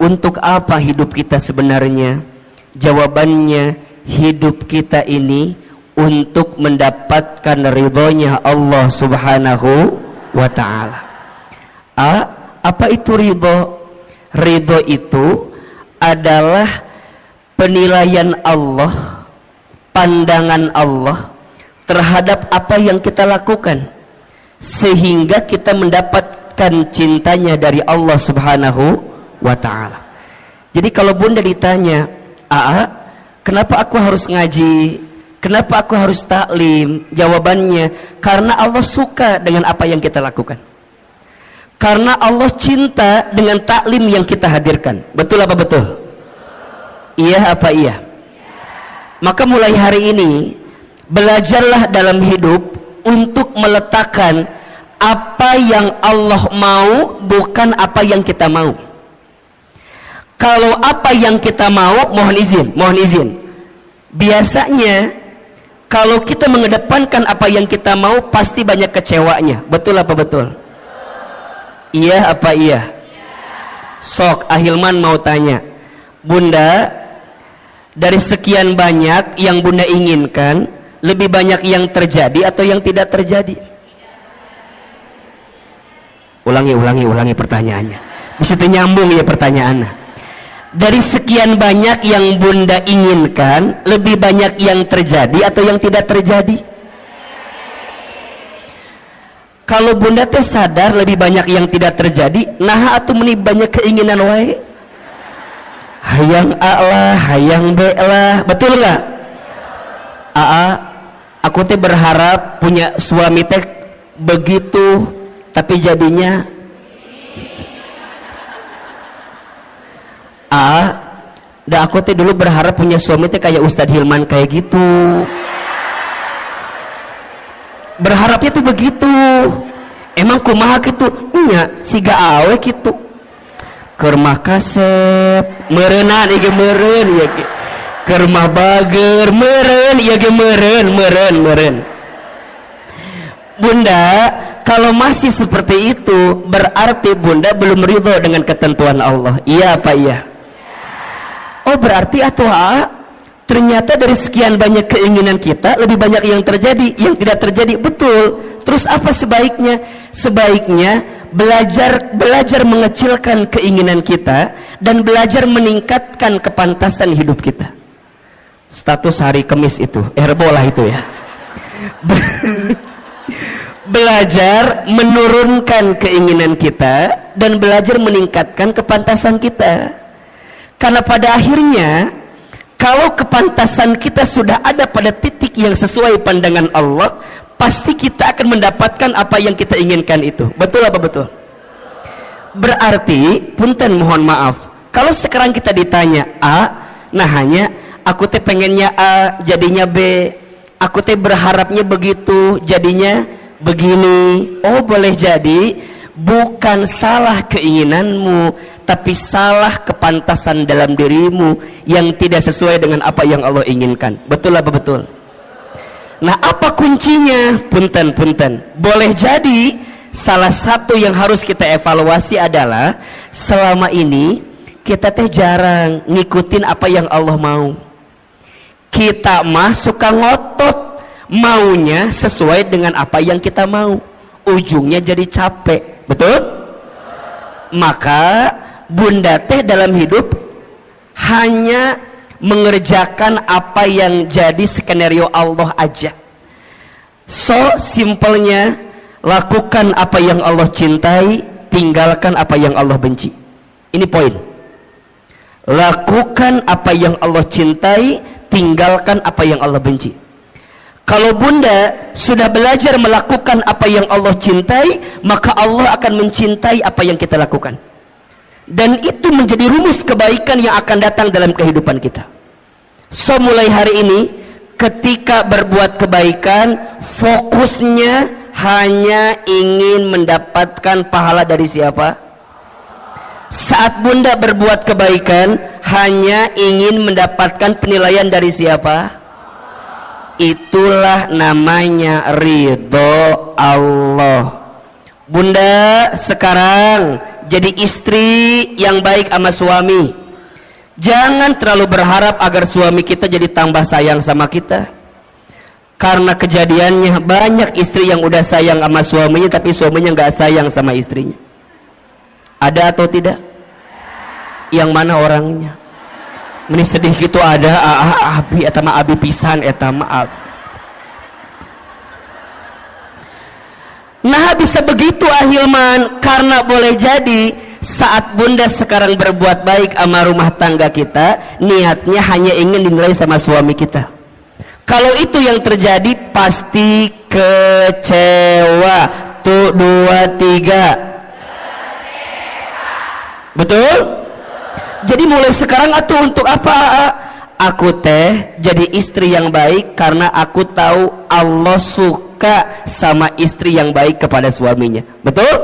untuk apa hidup kita sebenarnya? Jawabannya, hidup kita ini untuk mendapatkan ridhonya Allah Subhanahu wa ta'ala. Apa itu ridho? Ridho itu adalah penilaian Allah, pandangan Allah terhadap apa yang kita lakukan, sehingga kita mendapatkan cintanya dari Allah Subhanahu wa ta'ala. Jadi kalau Bunda ditanya, kenapa aku harus ngaji? Kenapa aku harus taklim? Jawabannya, karena Allah suka dengan apa yang kita lakukan. Karena Allah cinta dengan taklim yang kita hadirkan. Betul apa betul? Iya apa iya? Maka mulai hari ini, belajarlah dalam hidup untuk meletakkan apa yang Allah mau, bukan apa yang kita mau. Kalau apa yang kita mau, mohon izin. Biasanya kalau kita mengedepankan apa yang kita mau, pasti banyak kecewanya. Betul apa betul? Iya apa iya? Sok, Ahilman mau tanya, Bunda, dari sekian banyak yang Bunda inginkan, lebih banyak yang terjadi atau yang tidak terjadi? Ulangi pertanyaannya. Bisa nyambung ya pertanyaannya. Dari sekian banyak yang Bunda inginkan, lebih banyak yang terjadi atau yang tidak terjadi? Kalau Bunda teh sadar lebih banyak yang tidak terjadi, nah atuh meni banyak keinginan wae. Hayang A lah, hayang B lah, betul nggak? Aku teh berharap punya suami teh begitu, tapi jadinya dah aku teh dulu berharap punya suami teh kayak Ustadz Hilman kayak gitu. Berharapnya tuh begitu. Emang kumaha gitu? Nya siga awe gitu. Keur mah kasep, meureunna ieu meureun ieu ge. Keur mah bager, meureun ieu ge meureun. Bunda, kalau masih seperti itu berarti Bunda belum ridho dengan ketentuan Allah. Iya apa iya? Oh berarti ternyata dari sekian banyak keinginan kita lebih banyak yang terjadi, yang tidak terjadi. Betul. Terus apa sebaiknya? Sebaiknya belajar mengecilkan keinginan kita dan belajar meningkatkan kepantasan hidup kita. Status hari Kamis itu, bola itu ya. Belajar menurunkan keinginan kita dan belajar meningkatkan kepantasan kita. Karena pada akhirnya kalau kepantasan kita sudah ada pada titik yang sesuai pandangan Allah, pasti kita akan mendapatkan apa yang kita inginkan itu. Betul apa betul? Berarti, punten mohon maaf, kalau sekarang kita ditanya nah hanya aku teh pengennya A jadinya B, aku teh berharapnya begitu jadinya begini. Oh boleh jadi bukan salah keinginanmu, tapi salah kepantasan dalam dirimu yang tidak sesuai dengan apa yang Allah inginkan. Betul apa betul? Nah apa kuncinya? Punten. Boleh jadi salah satu yang harus kita evaluasi adalah selama ini kita teh jarang ngikutin apa yang Allah mau. Kita mah suka ngotot maunya sesuai dengan apa yang kita mau, ujungnya jadi capek. Betul? Maka Bunda teh dalam hidup hanya mengerjakan apa yang jadi skenario Allah aja. So simpelnya, lakukan apa yang Allah cintai, tinggalkan apa yang Allah benci. Ini poin. Lakukan apa yang Allah cintai, tinggalkan apa yang Allah benci. Kalau Bunda sudah belajar melakukan apa yang Allah cintai, maka Allah akan mencintai apa yang kita lakukan. Dan itu menjadi rumus kebaikan yang akan datang dalam kehidupan kita. So mulai hari ini, ketika berbuat kebaikan, fokusnya hanya ingin mendapatkan pahala dari siapa? Saat Bunda berbuat kebaikan, hanya ingin mendapatkan penilaian dari siapa? Itulah namanya ridho Allah. Bunda sekarang jadi istri yang baik sama suami. Jangan terlalu berharap agar suami kita jadi tambah sayang sama kita. Karena kejadiannya banyak istri yang udah sayang sama suaminya, tapi suaminya nggak sayang sama istrinya. Ada atau tidak? Yang mana orangnya? Meni sedih gitu ada. Abi eta mah abi pisan eta mah. Nah bisa begitu Ahilman, karena boleh jadi saat Bunda sekarang berbuat baik sama rumah tangga kita, niatnya hanya ingin dinilai sama suami kita. Kalau itu yang terjadi, pasti kecewa. Tuh 2, 3. Betul? Jadi mulai sekarang atuh untuk apa? Aku teh jadi istri yang baik karena aku tahu Allah suka sama istri yang baik kepada suaminya. Betul?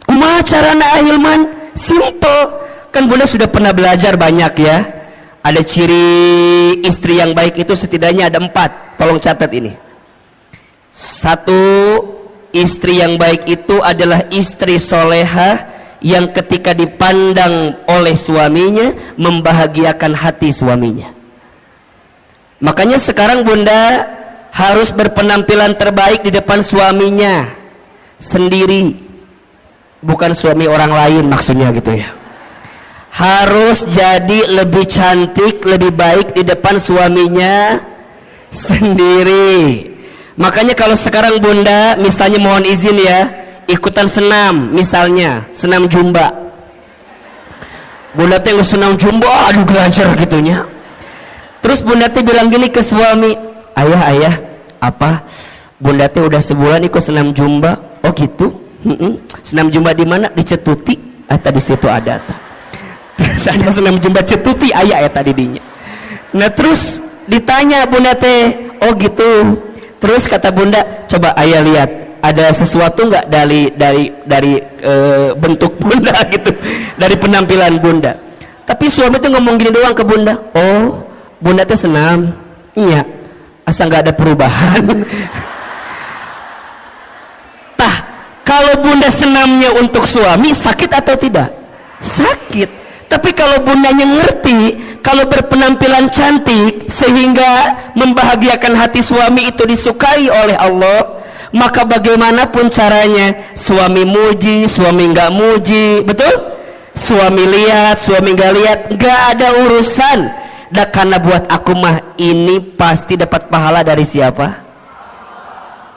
Kumaha carana Ahilman? Simple. Kan Bunda sudah pernah belajar banyak ya. Ada ciri istri yang baik itu setidaknya ada 4. Tolong catat ini. 1, istri yang baik itu adalah istri solehah yang ketika dipandang oleh suaminya membahagiakan hati suaminya. Makanya sekarang bunda harus berpenampilan terbaik di depan suaminya sendiri, bukan suami orang lain maksudnya gitu ya. Harus jadi lebih cantik, lebih baik di depan suaminya sendiri. Makanya kalau sekarang bunda misalnya mohon izin ya, ikutan senam, misalnya senam jumba, bunda teh senam jumba, aduh gelancar gitunya. Terus bunda teh bilang gini ke suami, ayah apa, bunda teh udah sebulan ikut senam jumba. Oh gitu. Senam jumba di mana? Di Cetuti. Di situ ada terus ada senam jumba Cetuti, ayah tadi dinya. Nah terus ditanya bunda teh, oh gitu. Terus kata bunda, coba ayah lihat ada sesuatu nggak dari bentuk bunda gitu, dari penampilan bunda. Tapi suami tuh ngomong gini doang ke bunda, oh bunda teh senam, iya, asal nggak ada perubahan. Tah, kalau bunda senamnya untuk suami sakit atau tidak? Sakit. Tapi kalau bundanya ngerti, kalau berpenampilan cantik sehingga membahagiakan hati suami itu disukai oleh Allah, maka bagaimanapun caranya, suami muji, suami nggak muji, betul? Suami lihat, suami nggak lihat, nggak ada urusan. Dan karena buat aku mah ini pasti dapat pahala dari siapa?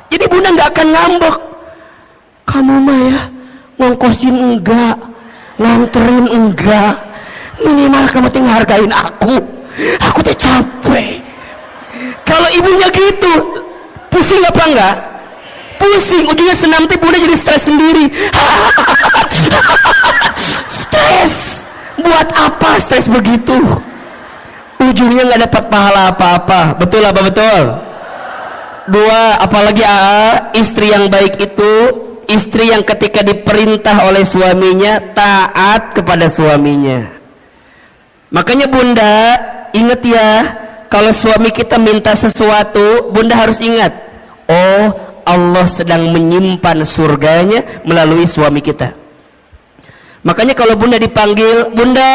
Jadi bunda nggak akan ngambek. Kamu mah ya ngongkosin enggak, nganterin enggak, minimal kamu tinggal hargain aku teh capek. Kalau ibunya gitu pusing apa enggak? Pusing, ujungnya senam teh bunda jadi stres sendiri. Stres, buat apa stres begitu? Ujungnya nggak dapat pahala apa-apa. Betul apa betul? Dua, apalagi istri yang baik itu istri yang ketika diperintah oleh suaminya taat kepada suaminya. Makanya bunda ingat ya, kalau suami kita minta sesuatu, bunda harus ingat, oh Allah sedang menyimpan surganya melalui suami kita. Makanya kalau bunda dipanggil, bunda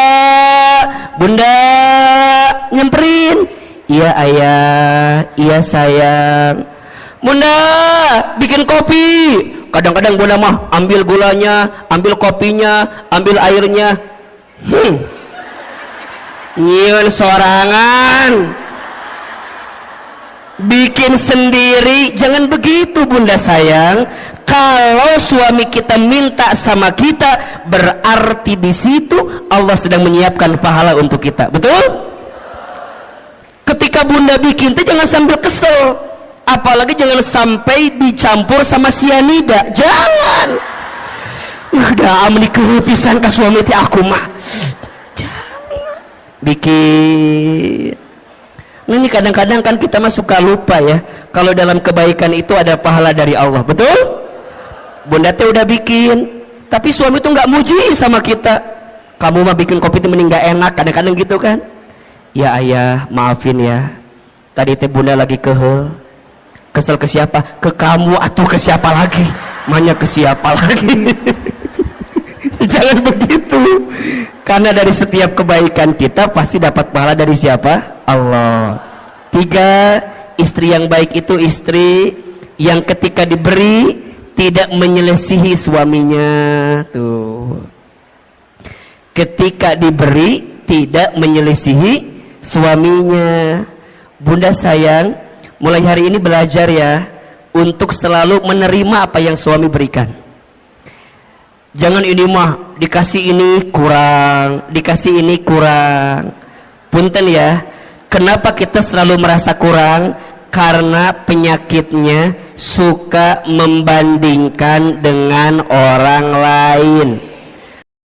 nyamperin, iya ayah, iya sayang, bunda bikin kopi. Kadang-kadang bunda mah ambil gulanya, ambil kopinya, ambil airnya, nyieun sorangan, bikin sendiri. Jangan begitu bunda sayang. Kalau suami kita minta sama kita, berarti di situ Allah sedang menyiapkan pahala untuk kita. Betul? Ketika bunda bikin itu jangan sambil kesel, apalagi jangan sampai dicampur sama sianida. Jangan. Udah amni kepisan ke suami ti aku mah. Jangan bikin. Nah, ini kadang-kadang kan kita mah suka lupa ya, kalau dalam kebaikan itu ada pahala dari Allah. Betul? Bunda teh udah bikin, tapi suami tuh nggak muji sama kita. Kamu mah bikin kopi itu mending nggak enak, kadang-kadang gitu kan. Ya ayah, maafin ya. Tadi teh bunda lagi kesel ke siapa? Ke kamu atau ke siapa lagi? Manya ke siapa lagi? Jangan begitu. Karena dari setiap kebaikan kita pasti dapat pahala dari siapa? Allah. 3, istri yang baik itu istri yang ketika diberi tidak menyelesihi suaminya. Tuh, ketika diberi tidak menyelesihi suaminya. Bunda sayang, mulai hari ini belajar ya untuk selalu menerima apa yang suami berikan. Jangan ini mah dikasih ini kurang, dikasih ini kurang. Punten ya, kenapa kita selalu merasa kurang? Karena penyakitnya suka membandingkan dengan orang lain.